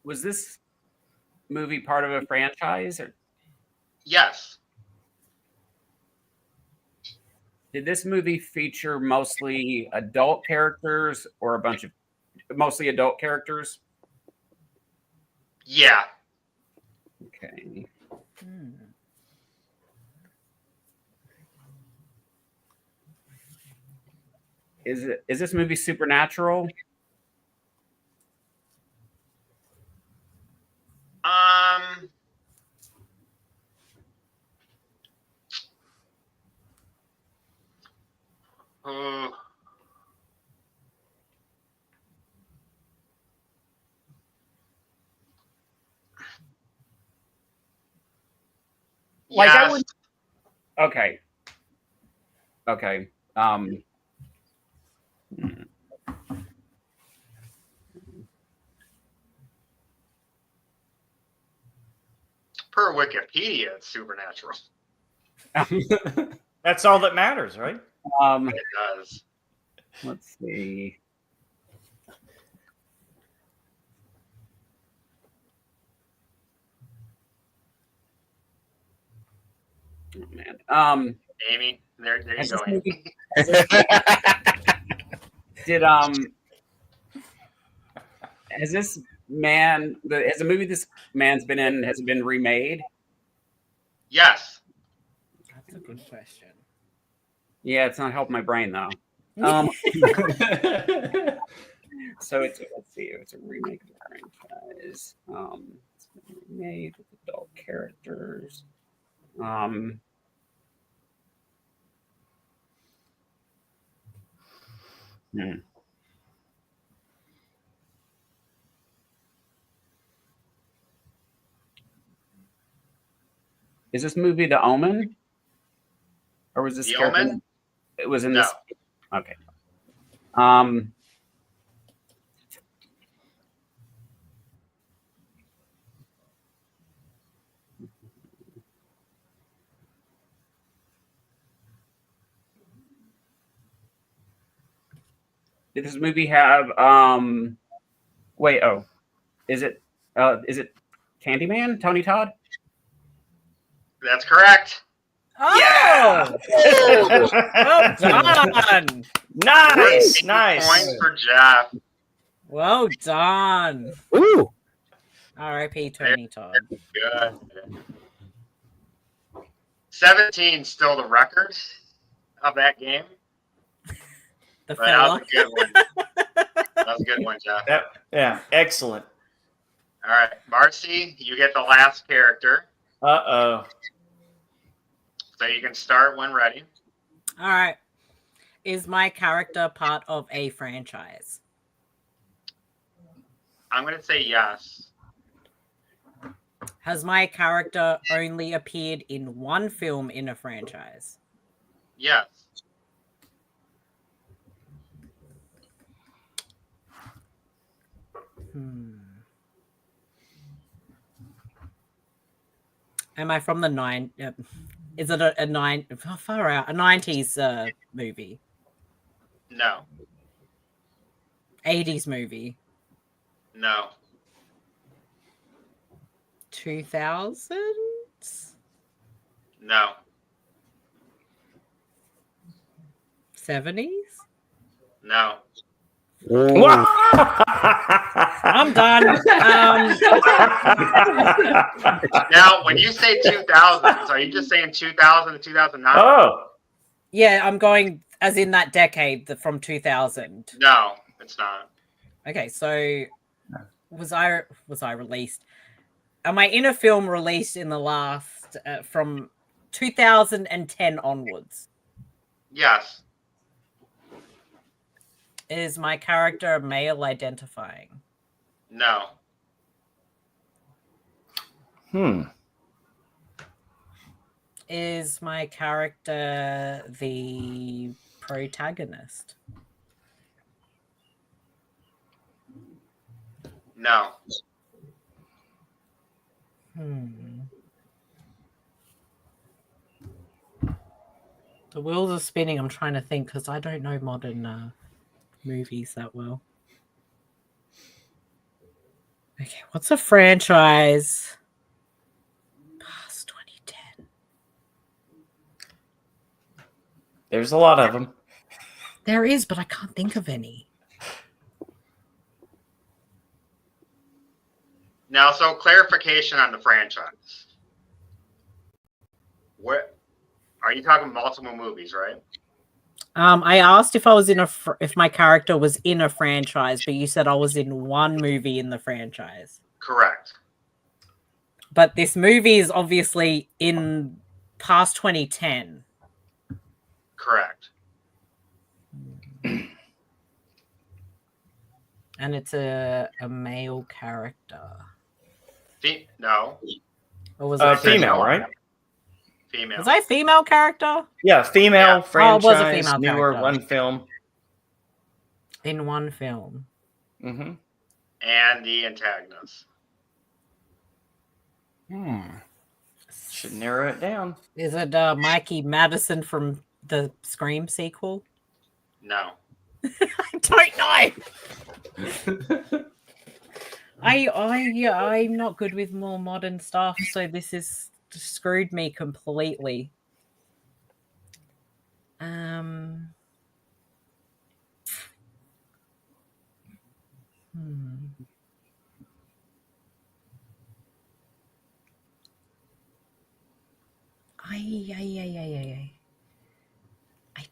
Speaker 5: Was this movie part of a franchise, or
Speaker 1: Yes.
Speaker 5: did this movie feature mostly adult characters or a bunch of mostly adult characters?
Speaker 1: Yeah.
Speaker 5: Okay. Is this movie supernatural?
Speaker 1: Uh,
Speaker 5: Like, I
Speaker 1: yes.
Speaker 5: would- Okay. Okay.
Speaker 1: Per Wikipedia, it's supernatural.
Speaker 4: That's all that matters, right?
Speaker 1: It does.
Speaker 5: Let's see. Oh, man.
Speaker 1: Amy, there you
Speaker 5: Has
Speaker 1: go.
Speaker 5: this
Speaker 1: Amy.
Speaker 5: movie- Did has this man has the movie this man's been in, has it been remade?
Speaker 1: Yes.
Speaker 2: That's a good question.
Speaker 5: Yeah, it's not helping my brain though. So it's let's see, it's a remake of the franchise. It's been remade with adult characters. Is this movie The Omen? Or was this
Speaker 1: The
Speaker 5: character-
Speaker 1: Omen?
Speaker 5: It was in
Speaker 1: No.
Speaker 5: this. Okay. Did this movie have wait, oh. Is it Candyman? Tony Todd?
Speaker 1: That's correct.
Speaker 2: Oh! Well done!
Speaker 4: Nice,
Speaker 1: 8
Speaker 4: nice.
Speaker 1: Points for Jeff.
Speaker 2: Well done.
Speaker 6: Ooh.
Speaker 2: R.I.P. Tony Todd.
Speaker 1: Good. 17 still the record of that game.
Speaker 2: The
Speaker 1: But that was
Speaker 2: fella.
Speaker 1: a good one. That was a good one, Jeff.
Speaker 4: Yeah, excellent.
Speaker 1: All right, Marcy, you get the last character.
Speaker 4: Uh-oh.
Speaker 1: So you can start when ready.
Speaker 2: All right. Is my character part of a franchise?
Speaker 1: I'm going to say yes.
Speaker 2: Has my character only appeared in one film in a franchise?
Speaker 1: Yes.
Speaker 2: Am I from the is it a 90s movie?
Speaker 1: No.
Speaker 2: 80s movie?
Speaker 1: No.
Speaker 2: 2000s?
Speaker 1: No.
Speaker 2: 70s?
Speaker 1: No.
Speaker 2: I'm done.
Speaker 1: Now, when you say 2000s, are you just saying 2000 to 2009?
Speaker 4: Oh.
Speaker 2: Yeah, I'm going as in that decade from 2000.
Speaker 1: No, it's not.
Speaker 2: Okay, so was I released? Am I in a film released in the last from 2010 onwards?
Speaker 1: Yes.
Speaker 2: Is my character male identifying?
Speaker 1: No.
Speaker 2: Is my character the protagonist?
Speaker 1: No.
Speaker 2: The wheels are spinning. I'm trying to think because I don't know modern movies that well. Okay, what's a franchise past 2010?
Speaker 4: There's a lot of them.
Speaker 2: There is, but I can't think of any.
Speaker 1: Now, so clarification on the franchise. What are you talking multiple movies, right?
Speaker 2: I asked if I was if my character was in a franchise, but you said I was in one movie in the franchise.
Speaker 1: Correct.
Speaker 2: But this movie is obviously in past 2010.
Speaker 1: Correct.
Speaker 2: And it's a male character.
Speaker 1: No.
Speaker 2: Or was it
Speaker 4: female, right?
Speaker 1: Female.
Speaker 2: Was I a female character?
Speaker 4: Yeah, female
Speaker 1: Yeah.
Speaker 4: franchise,
Speaker 2: Oh, it was a female
Speaker 4: newer,
Speaker 2: character.
Speaker 4: one film.
Speaker 2: In one film.
Speaker 4: Mm-hmm.
Speaker 1: And the antagonist.
Speaker 4: Should narrow it down.
Speaker 2: Is it Mikey Madison from the Scream sequel?
Speaker 1: No.
Speaker 2: I don't know. I'm not good with more modern stuff, so this is screwed me completely. I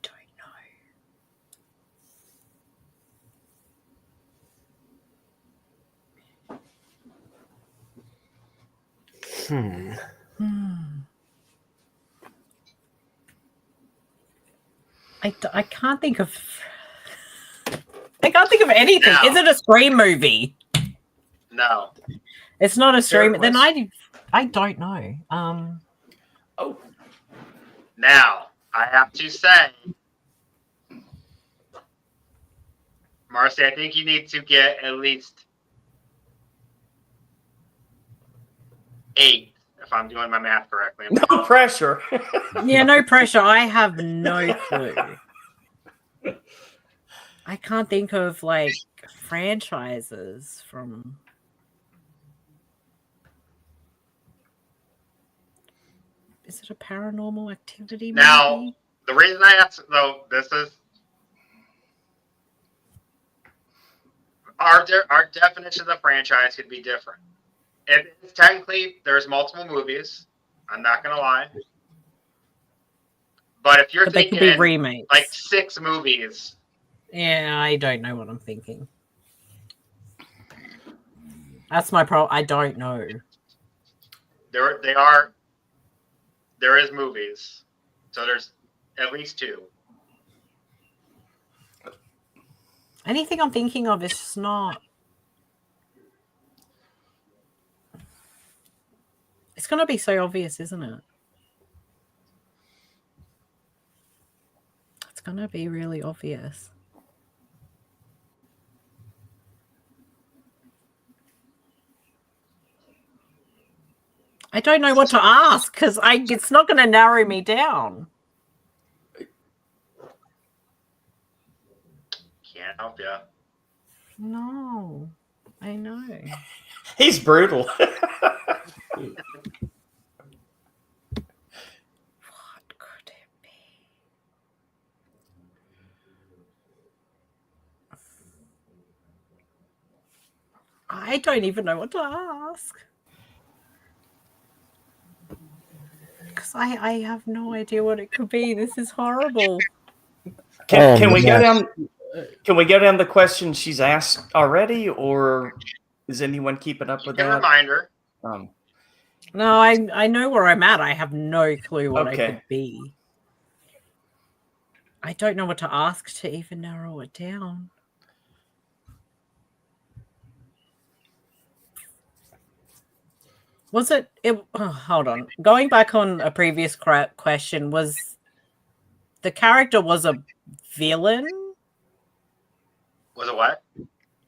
Speaker 2: don't know. I can't think of. I can't think of anything.
Speaker 1: No.
Speaker 2: Is it a Scream movie?
Speaker 1: No.
Speaker 2: It's not a Scream.
Speaker 4: Sure,
Speaker 2: Then I don't know.
Speaker 4: Oh,
Speaker 1: Now, I have to say, Marcy, I think you need to get at least 8, if I'm doing my math correctly.
Speaker 4: no pressure.
Speaker 2: Yeah, no pressure. I have no clue. I can't think of like franchises from. Is it a Paranormal Activity movie?
Speaker 1: Now, the reason I asked, though, this is our definition of franchise could be different. Technically, there's multiple movies. I'm not going to lie. But if you're
Speaker 2: But they could
Speaker 1: thinking
Speaker 2: be remakes.
Speaker 1: like 6 movies,
Speaker 2: Yeah, I don't know what I'm thinking. That's my problem. I don't know.
Speaker 1: there is movies. So there's at least 2.
Speaker 2: Anything I'm thinking of is just not. It's going to be so obvious, isn't it? It's going to be really obvious. I don't know what to ask because it's not going to narrow me down.
Speaker 1: Can't help you.
Speaker 2: No, I know.
Speaker 4: He's brutal.
Speaker 2: What could it be? I don't even know what to ask. Because I have no idea what it could be. This is horrible.
Speaker 4: Can we go down? Can we go down the question she's asked already, or is anyone keeping up with
Speaker 1: Give a
Speaker 4: that?
Speaker 1: reminder.
Speaker 2: No, I know where I'm at. I have no clue what I could be. I don't know what to ask to even narrow it down. Was it? Hold on. Going back on a previous question, was the character was a villain?
Speaker 1: Was it what?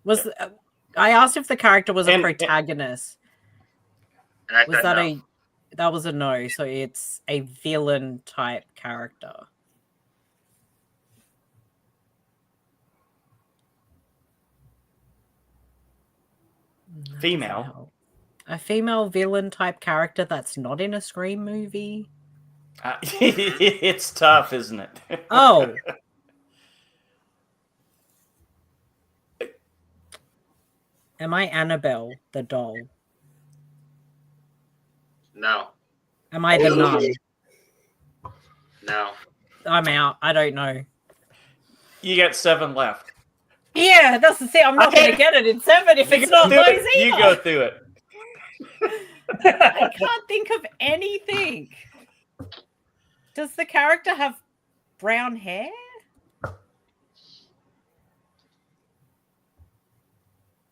Speaker 2: Was I asked if the character was a protagonist?
Speaker 1: And I
Speaker 2: Was
Speaker 1: said
Speaker 2: that
Speaker 1: no.
Speaker 2: that was a no? So it's a villain type character.
Speaker 4: Female.
Speaker 2: A female villain type character that's not in a Scream movie.
Speaker 4: It's tough, isn't it?
Speaker 2: Oh. Am I Annabelle, the doll?
Speaker 1: No.
Speaker 2: Am I the nun?
Speaker 1: No.
Speaker 2: I'm out. I don't know.
Speaker 4: You got 7 left.
Speaker 2: Yeah, that's the thing. I'm not going to get it in 7 if it's not those either.
Speaker 4: You go through it.
Speaker 2: I can't think of anything. Does the character have brown hair?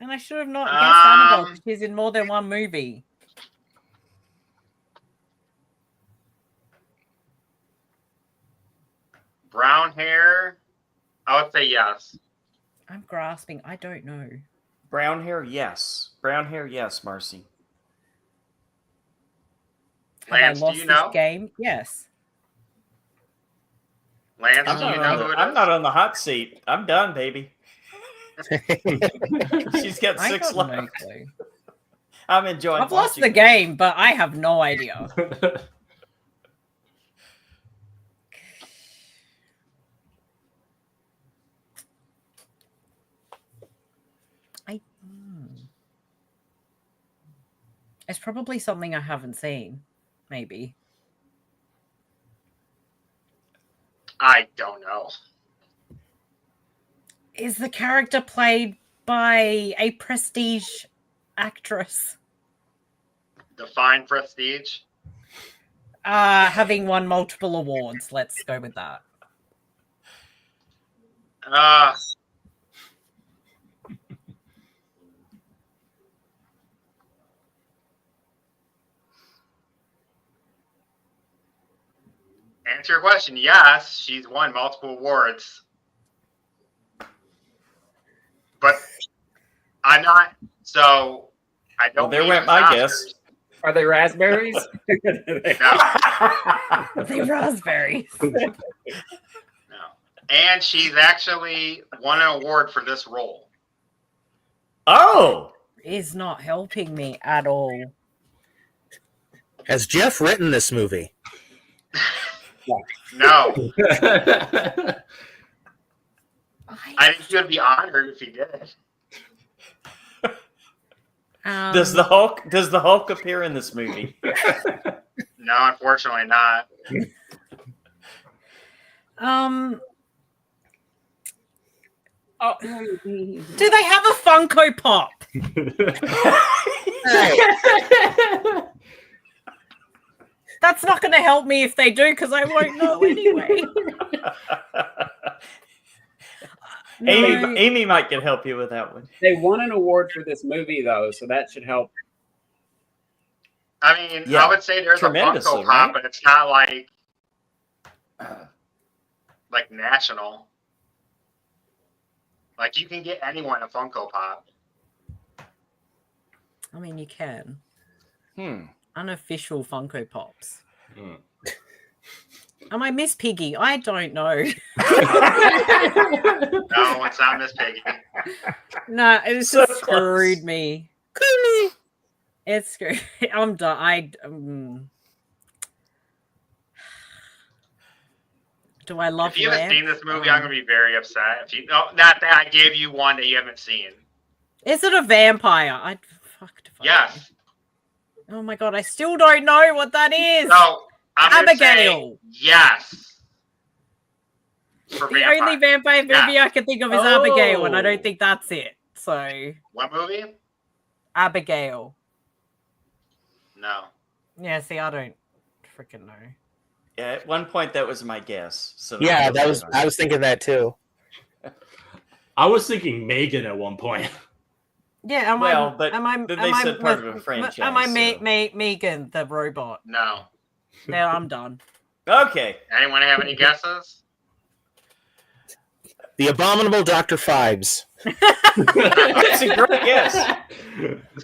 Speaker 2: And I should have not guessed Annabelle because she's in more than one movie.
Speaker 1: Brown hair? I would say yes.
Speaker 2: I'm grasping. I don't know.
Speaker 4: Brown hair, yes. Brown hair, yes, Marcy.
Speaker 1: Lance,
Speaker 2: Have I lost
Speaker 1: do you know?
Speaker 2: this game? Yes.
Speaker 1: Lance, do you know who it is?
Speaker 4: I'm not on the hot seat. I'm done, baby. She's got 6 left.
Speaker 2: No clue.
Speaker 4: I'm enjoying.
Speaker 2: I've lost the game, but I have no idea. It's probably something I haven't seen. Maybe.
Speaker 1: I don't know.
Speaker 2: Is the character played by a prestige actress?
Speaker 1: Define prestige.
Speaker 2: Having won multiple awards. Let's go with that.
Speaker 1: Answer your question. Yes, she's won multiple awards. But I'm not, so I don't.
Speaker 4: Well, there went my guess.
Speaker 5: Are they raspberries?
Speaker 1: No.
Speaker 2: They raspberries.
Speaker 1: No. And she's actually won an award for this role.
Speaker 4: Oh!
Speaker 2: Is not helping me at all.
Speaker 6: Has Jeff written this movie?
Speaker 1: No. I think you would be honored if he did.
Speaker 4: Does the Hulk appear in this movie?
Speaker 1: No, unfortunately not.
Speaker 5: Oh,
Speaker 2: Do they have a Funko Pop? That's not going to help me if they do, because I won't know anyway. No.
Speaker 4: Amie might can help you with that one.
Speaker 5: they won an award for this movie, though, so that should help.
Speaker 1: I mean,
Speaker 4: Yeah,
Speaker 1: I would say there's a
Speaker 4: tremendously,
Speaker 1: Funko Pop,
Speaker 4: right?
Speaker 1: but it's not like national. Like, you can get anyone a Funko Pop.
Speaker 2: I mean, you can.
Speaker 4: Hmm.
Speaker 2: Unofficial Funko Pops.
Speaker 3: Hmm.
Speaker 2: Am I Miss Piggy? I don't know.
Speaker 1: No, it's not Miss Piggy.
Speaker 2: No, it's
Speaker 4: So
Speaker 2: just
Speaker 4: close.
Speaker 2: screwed me. It's screwed. I'm done. Do I love
Speaker 1: If you haven't
Speaker 2: Lamp?
Speaker 1: seen this movie, I'm going to be very upset. If you, not that I gave you one that you haven't seen.
Speaker 2: Is it a vampire? Fucked.
Speaker 1: Yes.
Speaker 2: Oh my god, I still don't know what that is.
Speaker 1: So, I'm gonna say
Speaker 2: Abigail.
Speaker 1: yes. For
Speaker 2: The only vampire movie
Speaker 1: Yeah.
Speaker 2: I can think of is Abigail, and I
Speaker 4: Oh.
Speaker 2: don't think that's it. So,
Speaker 1: What movie?
Speaker 2: Abigail.
Speaker 1: No.
Speaker 2: Yeah, see, I don't freaking know.
Speaker 4: Yeah, at one point that was my guess. So
Speaker 6: Yeah, I was thinking that too.
Speaker 3: I was thinking Megan at one point.
Speaker 2: Yeah,
Speaker 4: Well, but then they said part of a franchise,
Speaker 2: Am I
Speaker 4: so-
Speaker 2: Megan, the robot?
Speaker 1: No.
Speaker 2: Yeah, I'm done.
Speaker 4: Okay.
Speaker 1: Anyone have any guesses?
Speaker 6: The Abominable Dr. Fibes.
Speaker 4: That's a great guess.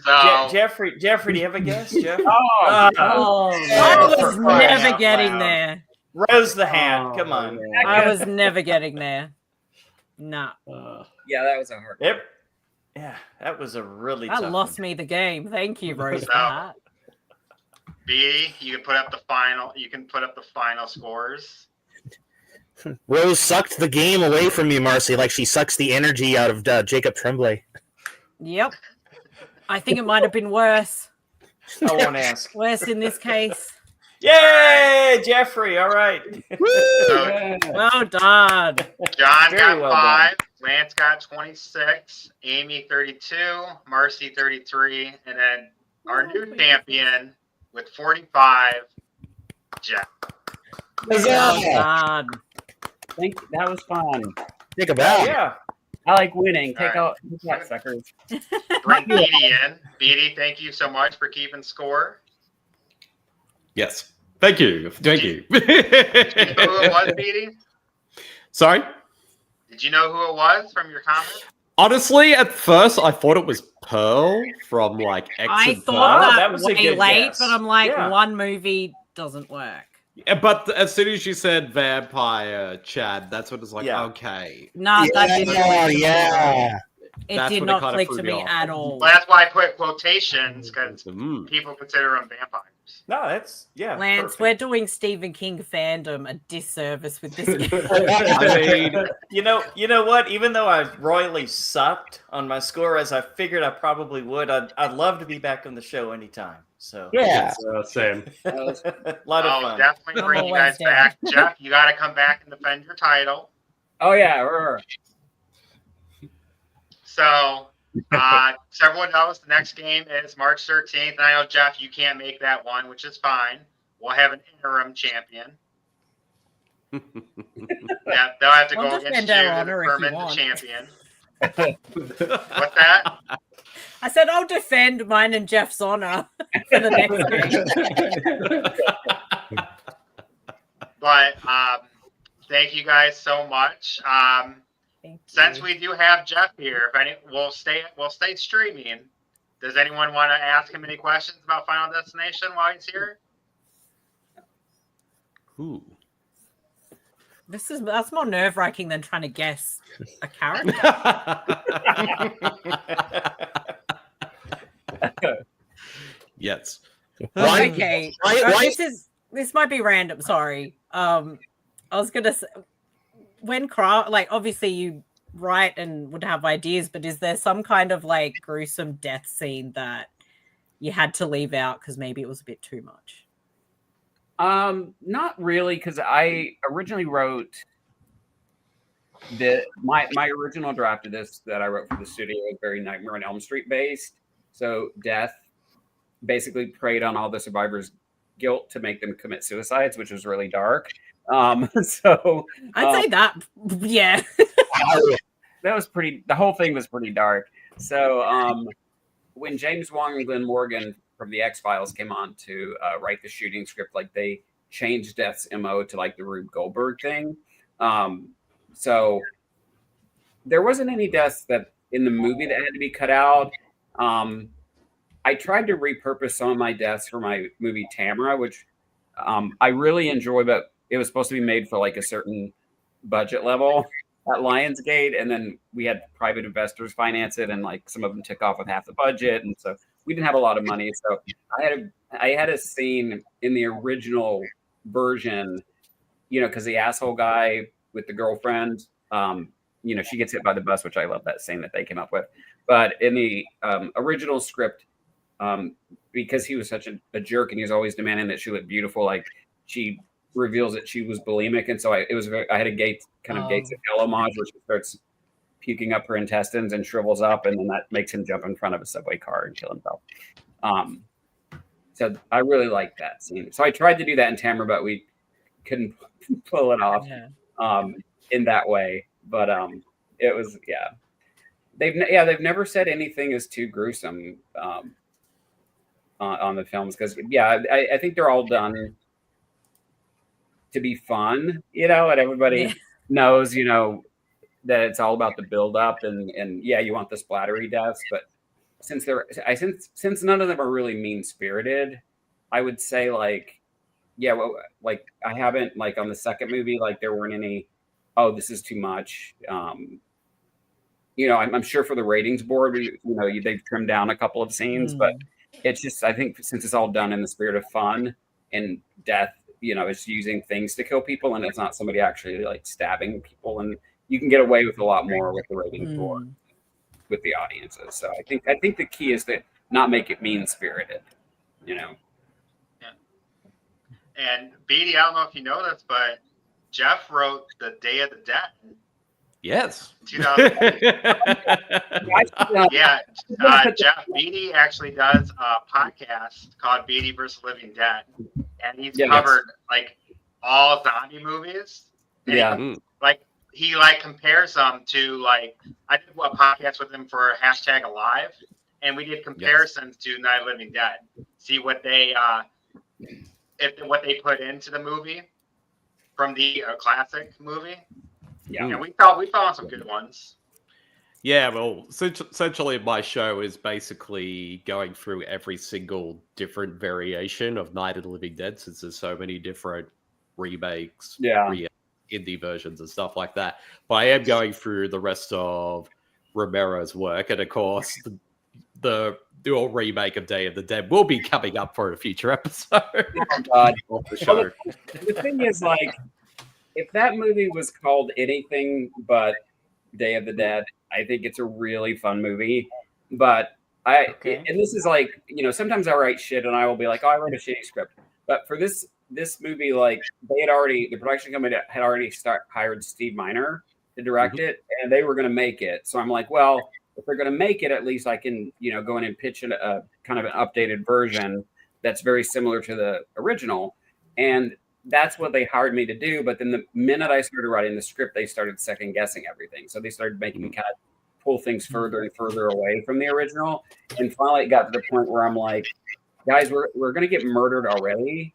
Speaker 1: So,
Speaker 4: Jeffrey, do you have a guess, Jeff?
Speaker 5: Oh,
Speaker 2: I was
Speaker 4: for crying
Speaker 2: never
Speaker 4: out
Speaker 2: getting
Speaker 4: loud.
Speaker 2: there.
Speaker 4: Rose the hand. Come on.
Speaker 2: I was never getting there. Nah.
Speaker 5: yeah, that was a hard.
Speaker 4: Yep. Yeah, that was a really
Speaker 2: That
Speaker 4: tough
Speaker 2: lost
Speaker 4: one.
Speaker 2: me the game. Thank you, Rose, for
Speaker 1: So-
Speaker 2: that.
Speaker 1: B, you can put up the final. You can put up the final scores.
Speaker 6: Rose sucked the game away from you, Marcy, like she sucks the energy out of Jacob Tremblay.
Speaker 2: Yep. I think it might have been worse.
Speaker 4: I won't ask.
Speaker 2: Worse in this case.
Speaker 4: Yay, Jeffrey! All right.
Speaker 1: So,
Speaker 2: Well done.
Speaker 1: John
Speaker 4: Very
Speaker 1: got
Speaker 4: well
Speaker 1: 5, Lance got 26, Amie 32, Marcy 33, and then our new champion with 45, Jeff.
Speaker 2: Well done.
Speaker 5: Thank you. That was fun.
Speaker 6: Take a bow.
Speaker 4: Yeah.
Speaker 5: I like winning. Take
Speaker 1: All
Speaker 5: out that suckers.
Speaker 1: Bring Beatty in. Beatty, thank you so much for keeping score.
Speaker 7: Yes. Thank you. Thank you.
Speaker 1: Did you know who it was, Beatty?
Speaker 7: Sorry?
Speaker 1: Did you know who it was from your comment?
Speaker 7: Honestly, at first, I thought it was Pearl from like X
Speaker 2: I
Speaker 7: and
Speaker 2: thought
Speaker 7: Pearl.
Speaker 2: that,
Speaker 4: that was a
Speaker 2: way
Speaker 4: good
Speaker 2: late,
Speaker 4: guess.
Speaker 2: but I'm like,
Speaker 4: Yeah.
Speaker 2: one movie doesn't work.
Speaker 7: Yeah, but as soon as you said vampire, Chad, that's what it's like,
Speaker 4: Yeah.
Speaker 7: okay.
Speaker 2: No, that didn't.
Speaker 6: Yeah.
Speaker 2: It
Speaker 7: That's
Speaker 2: did
Speaker 7: when it
Speaker 2: not
Speaker 7: kinda
Speaker 2: click
Speaker 7: threw
Speaker 2: to
Speaker 7: me
Speaker 2: me
Speaker 7: off.
Speaker 2: at all.
Speaker 1: Well, that's why I put quotations, because
Speaker 7: Mm.
Speaker 1: people consider them vampires.
Speaker 4: No, that's
Speaker 2: Lance,
Speaker 4: perfect.
Speaker 2: we're doing Stephen King fandom a disservice with this game.
Speaker 7: I mean,
Speaker 4: You know what? Even though I royally sucked on my score, as I figured I probably would, I'd love to be back on the show anytime. So
Speaker 6: Yeah.
Speaker 3: Same.
Speaker 5: That was
Speaker 4: a lot of
Speaker 1: Oh,
Speaker 4: fun.
Speaker 1: definitely
Speaker 2: I'm
Speaker 1: bring you
Speaker 2: always
Speaker 1: guys
Speaker 2: down.
Speaker 1: back. Jeff, you got to come back and defend your title.
Speaker 5: Oh yeah. Rrr.
Speaker 1: So, so everyone knows the next game is March 13th. And I know, Jeff, you can't make that one, which is fine. We'll have an interim champion. Yeah, they'll have to
Speaker 2: I'll
Speaker 1: go
Speaker 2: defend
Speaker 1: against you
Speaker 2: our
Speaker 1: to
Speaker 2: honor if you
Speaker 1: determine the
Speaker 2: want.
Speaker 1: champion. What's that?
Speaker 2: I said I'll defend mine and Jeff's honor for the next game.
Speaker 1: But thank you guys so much.
Speaker 2: Thank
Speaker 1: Since
Speaker 2: you.
Speaker 1: we do have Jeff here, we'll stay streaming. Does anyone want to ask him any questions about Final Destination while he's here?
Speaker 7: ooh.
Speaker 2: That's more nerve-wracking than trying to guess a character.
Speaker 7: Yes.
Speaker 6: Why-
Speaker 2: Okay.
Speaker 6: why-
Speaker 2: This might be random, sorry. I was gonna say, when obviously you write and would have ideas, but is there some kind of like gruesome death scene that you had to leave out because maybe it was a bit too much?
Speaker 5: Not really, because I originally wrote my original draft of this that I wrote for the studio was very Nightmare on Elm Street based. So death basically preyed on all the survivors' guilt to make them commit suicides, which was really dark. So
Speaker 2: I'd say that, yeah.
Speaker 5: That was pretty. The whole thing was pretty dark. So when James Wong and Glenn Morgan from the X-Files came on to write the shooting script, like they changed Death's MO to like the Rube Goldberg thing. So there wasn't any deaths that in the movie that had to be cut out. I tried to repurpose some of my deaths for my movie Tamara, which I really enjoy, but it was supposed to be made for like a certain budget level at Lionsgate, and then we had private investors finance it, and like some of them took off with half the budget, and so we didn't have a lot of money. So I had a scene in the original version, you know, because the asshole guy with the girlfriend, you know, she gets hit by the bus, which I love that scene that they came up with. But in the original script, because he was such a jerk and he was always demanding that she look beautiful, like she reveals that she was bulimic, and so I had a Gates of Hell homage where she starts puking up her intestines and shrivels up, and then that makes him jump in front of a subway car and kill himself. So I really like that scene. So I tried to do that in Tamara, but we couldn't pull it off in that way. But it was they've never said anything is too gruesome on the films, because I think they're all done to be fun, you know, and everybody knows, you know, that it's all about the build up and you want the splattery deaths, but since none of them are really mean spirited, I would say like I haven't, like on the second movie, like there weren't any, oh, this is too much. You know, I'm sure for the ratings board, they've trimmed down a couple of scenes, but it's just, I think since it's all done in the spirit of fun and death, you know, it's using things to kill people, and it's not somebody actually like stabbing people, and you can get away with a lot more with the ratings board with the audiences. So I think the key is to not make it mean spirited, you know.
Speaker 1: Yeah. And Beatty, I don't know if you know this, but Jeff wrote The Day of the Dead.
Speaker 7: Yes.
Speaker 1: 2000. Jeff Beatty actually does a podcast called Beatty vs. Living Dead, and he's covered like all zombie movies. And he compares them to, like, I did a podcast with him for #Alive, and we did comparisons to Night of the Living Dead. See what they what they put into the movie from the classic movie. Yeah, and we found some good ones.
Speaker 7: Yeah, well, essentially my show is basically going through every single different variation of Night of the Living Dead, since there's so many different remakes, indie versions and stuff like that. But I am going through the rest of Romero's work, and of course the dual remake of Day of the Dead will be coming up for a future episode.
Speaker 5: Oh God.
Speaker 7: Of the show.
Speaker 5: Well, the thing is, like, if that movie was called anything but Day of the Dead, I think it's a really fun movie. But and this is like, you know, sometimes I write shit and I will be like, oh, I wrote a shitty script. But for this movie, like, the production company had already hired Steve Miner to direct it, and they were going to make it. So I'm like, well, if they're going to make it, at least I can, you know, go in and pitch a kind of an updated version that's very similar to the original. And that's what they hired me to do. But then the minute I started writing the script, they started second guessing everything. So they started making me kind of pull things further and further away from the original. And finally it got to the point where I'm like, guys, we're going to get murdered already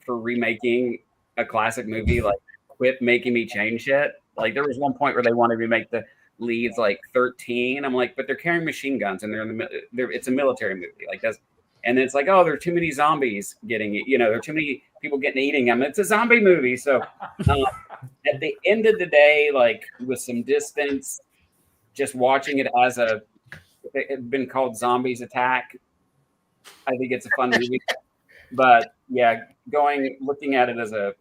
Speaker 5: for remaking a classic movie. Like, quit making me change shit. Like, there was one point where they wanted me to make the leads like 13. I'm like, but they're carrying machine guns and it's a military movie. Like, that's, and it's like, oh, there are too many zombies getting it. You know, there are too many people eating them. It's a zombie movie. So at the end of the day, like, with some distance, just watching it as it had been called Zombies Attack, I think it's a fun movie. But yeah, looking at it as I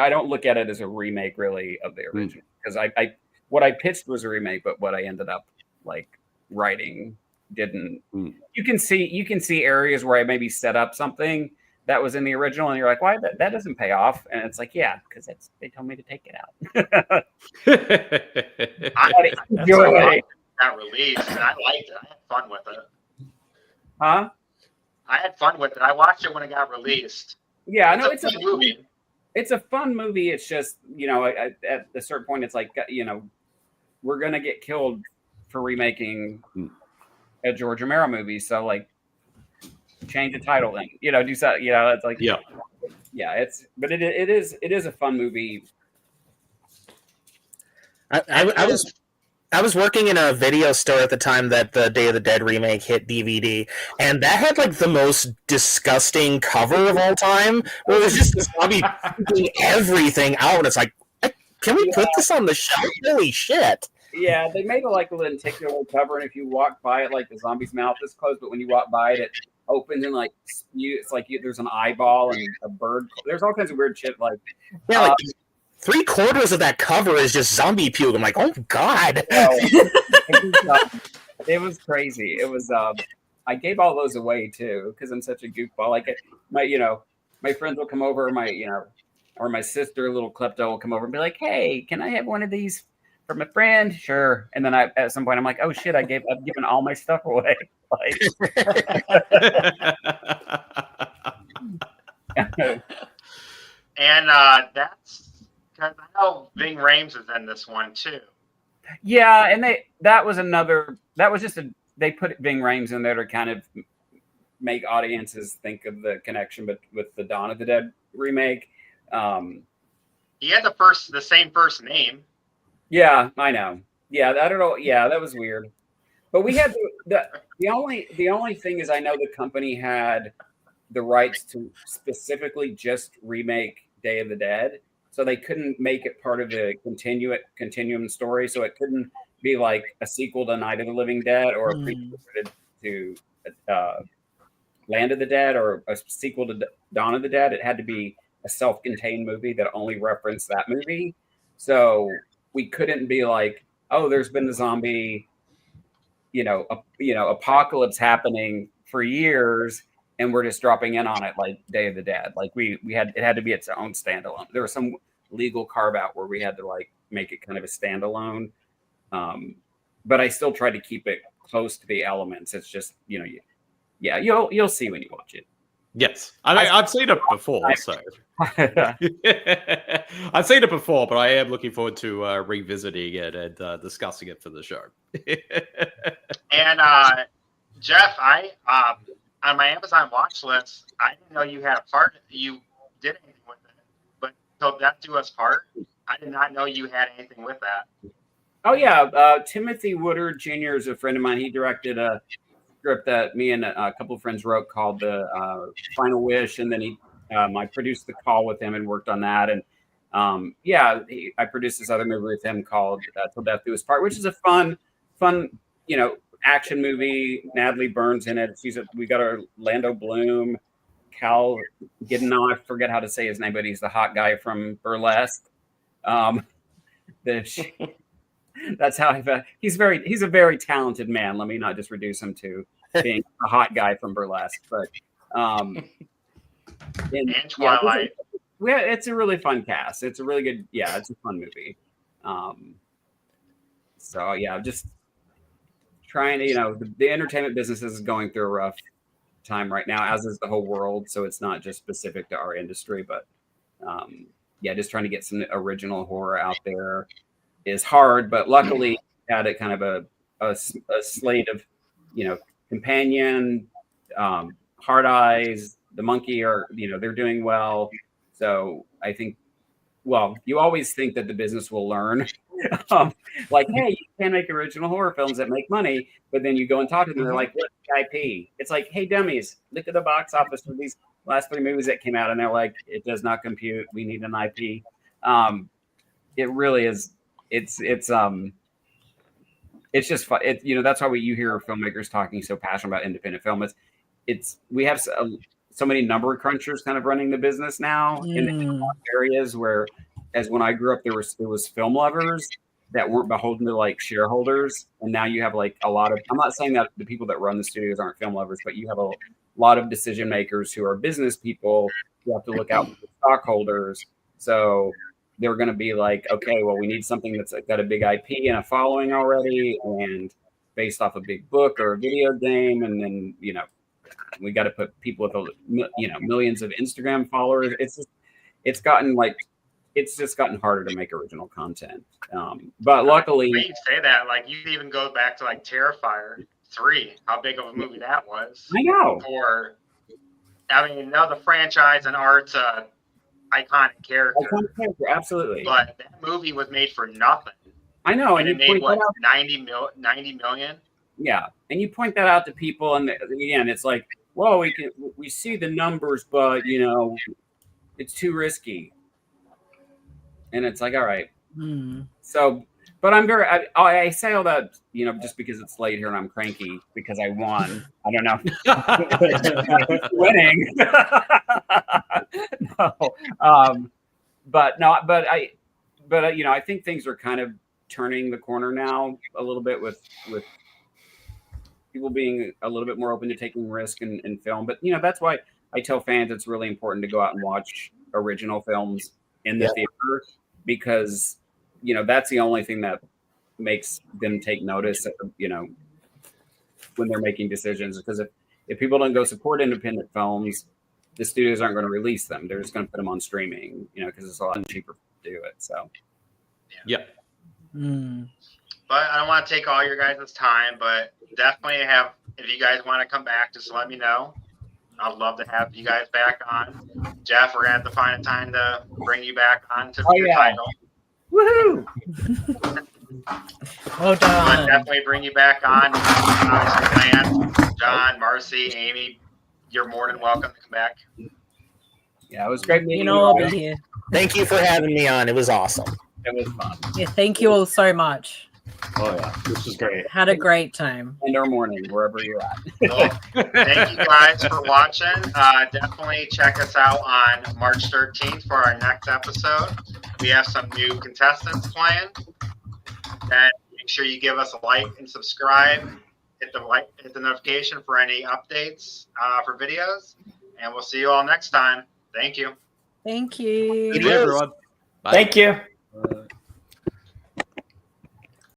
Speaker 5: don't look at it as a remake really of the original, because what I pitched was a remake, but what I ended up like writing didn't. You can see areas where I maybe set up something, that was in the original, and you're like, why that doesn't pay off? And it's like, yeah, because they told me to take it out.
Speaker 1: I got released, and I liked it. I had fun with it.
Speaker 5: Huh?
Speaker 1: I had fun with it. I watched it when it got released.
Speaker 5: Yeah, I know
Speaker 1: it's a fun movie.
Speaker 5: It's a fun movie. It's just, at a certain point, it's like, we're gonna get killed for remaking a George Romero movie. So like, change the title then. Do so. It's like, yeah. But it is a fun movie.
Speaker 6: I was working in a video store at the time that the Day of the Dead remake hit DVD, and that had like the most disgusting cover of all time, where it was just this zombie eating everything out. It's like, can we put this on the shelf? Holy shit!
Speaker 5: Yeah, they made a lenticular cover, and if you walk by it, like the zombie's mouth is closed, but when you walk by it, it opens and like it's like there's an eyeball and a bird. There's all kinds of weird shit. Like
Speaker 6: 3/4 of that cover is just zombie puke. I'm like, oh god.
Speaker 5: It was crazy. It was. I gave all those away too because I'm such a goofball. Like my friends will come over. Or my sister, a little klepto, will come over and be like, "Hey, can I have one of these from a friend?" Sure. And then at some point, I'm like, "Oh shit! I've given all my stuff away." Like.
Speaker 1: And that's because I know Ving Rhames is in this one too.
Speaker 5: Yeah, and they put Ving Rhames in there to kind of make audiences think of the connection with the Dawn of the Dead remake.
Speaker 1: He had the same first name.
Speaker 5: Yeah, I know. Yeah, I don't know. Yeah, that was weird. But we had the only thing is I know the company had the rights to specifically just remake Day of the Dead, so they couldn't make it part of the continuum story. So it couldn't be like a sequel to Night of the Living Dead or a prequel to Land of the Dead or a sequel to Dawn of the Dead. It had to be a self-contained movie that only referenced that movie. So we couldn't be like, oh, there's been the zombie, apocalypse happening for years, and we're just dropping in on it like Day of the Dead. Like it had to be its own standalone. There was some legal carve out where we had to like make it kind of a standalone. But I still tried to keep it close to the elements. It's just, you'll see when you watch it.
Speaker 7: Yes, I've seen it before, so I've seen it before, but I am looking forward to revisiting it and discussing it for the show.
Speaker 1: And Jeff, I on my Amazon watch list, I didn't know you did anything with it, but so Death Do Us Part, I did not know you had anything with that.
Speaker 5: Oh yeah, Timothy Woodard Jr. is a friend of mine. He directed a script that me and a couple of friends wrote called The Final Wish, and then I produced The Call with him and worked on that. And I produced this other movie with him called Till Death Do Us Part, which is a fun, action movie. Natalie Burns in it. We got Orlando Bloom, Cal Gideon. I forget how to say his name, but he's the hot guy from Burlesque. That's how he's a very talented man. Let me not just reduce him to being a hot guy from Burlesque, but
Speaker 1: and Twilight.
Speaker 5: It's a really fun cast. It's a really good. Yeah, it's a fun movie. So yeah, just trying to, the entertainment business is going through a rough time right now, as is the whole world. So it's not just specific to our industry, but just trying to get some original horror out there is hard. But luckily, had it kind of a slate of, Companion, Hard Eyes, The Monkey are, they're doing well. So I think, you always think that the business will learn. Like, hey, you can make original horror films that make money, but then you go and talk to them, they're like, what's the IP? It's like, hey, dummies, look at the box office for these last 3 movies that came out, and they're like, it does not compute. We need an IP. It really is. It's just fun. That's why you hear filmmakers talking so passionate about independent film. We have so many number crunchers kind of running the business now in areas where, as when I grew up, there was film lovers that weren't beholden to like shareholders, and now you have like a lot of. I'm not saying that the people that run the studios aren't film lovers, but you have a lot of decision makers who are business people who have to look out for the stockholders. So they're going to be like, okay, well, we need something that's got a big IP and a following already, and based off a big book or a video game, and then we got to put people with millions of Instagram followers. It's just gotten harder to make original content. But luckily,
Speaker 1: when you say that, like you even go back to like Terrifier 3, how big of a movie that was.
Speaker 5: I know.
Speaker 1: The franchise and art's iconic character.
Speaker 5: Absolutely.
Speaker 1: But that movie was made for nothing.
Speaker 5: I know,
Speaker 1: and it made what 90 million.
Speaker 5: Yeah, and you point that out to people, and again, it's like, well, we see the numbers, but it's too risky. And it's like, all right. So, but I say all that, just because it's late here and I'm cranky because I won. I don't know. Winning. No. I think things are kind of turning the corner now a little bit with people being a little bit more open to taking risk in film. But, that's why I tell fans it's really important to go out and watch original films in the theater, because that's the only thing that makes them take notice when they're making decisions. Because if people don't go support independent films, the studios aren't going to release them. They're just going to put them on streaming, because it's a lot cheaper to do it. So
Speaker 7: yeah.
Speaker 1: But I don't want to take all your guys' time, but definitely if you guys want to come back, just let me know. I'd love to have you guys back on. Jeff, we're going to have to find a time to bring you back on to your title.
Speaker 5: Woohoo!
Speaker 2: Well done.
Speaker 1: But definitely bring you back on. Lance, John, Marcey, Amie, you're more than welcome to come back.
Speaker 5: Yeah, it was great meeting you.
Speaker 2: I'll be here.
Speaker 6: Thank you for having me on. It was awesome.
Speaker 5: It was fun.
Speaker 2: Yeah, thank you all so much.
Speaker 3: Oh yeah, this was great.
Speaker 2: Had a great time.
Speaker 5: And or morning, wherever you're at.
Speaker 1: Well, thank you guys for watching. Definitely check us out on March 13th for our next episode. We have some new contestants planned. And make sure you give us a like and subscribe. Hit the notification for any updates for videos. And we'll see you all next time. Thank you.
Speaker 2: Thank you.
Speaker 7: Good day, everyone. Bye.
Speaker 4: Thank you.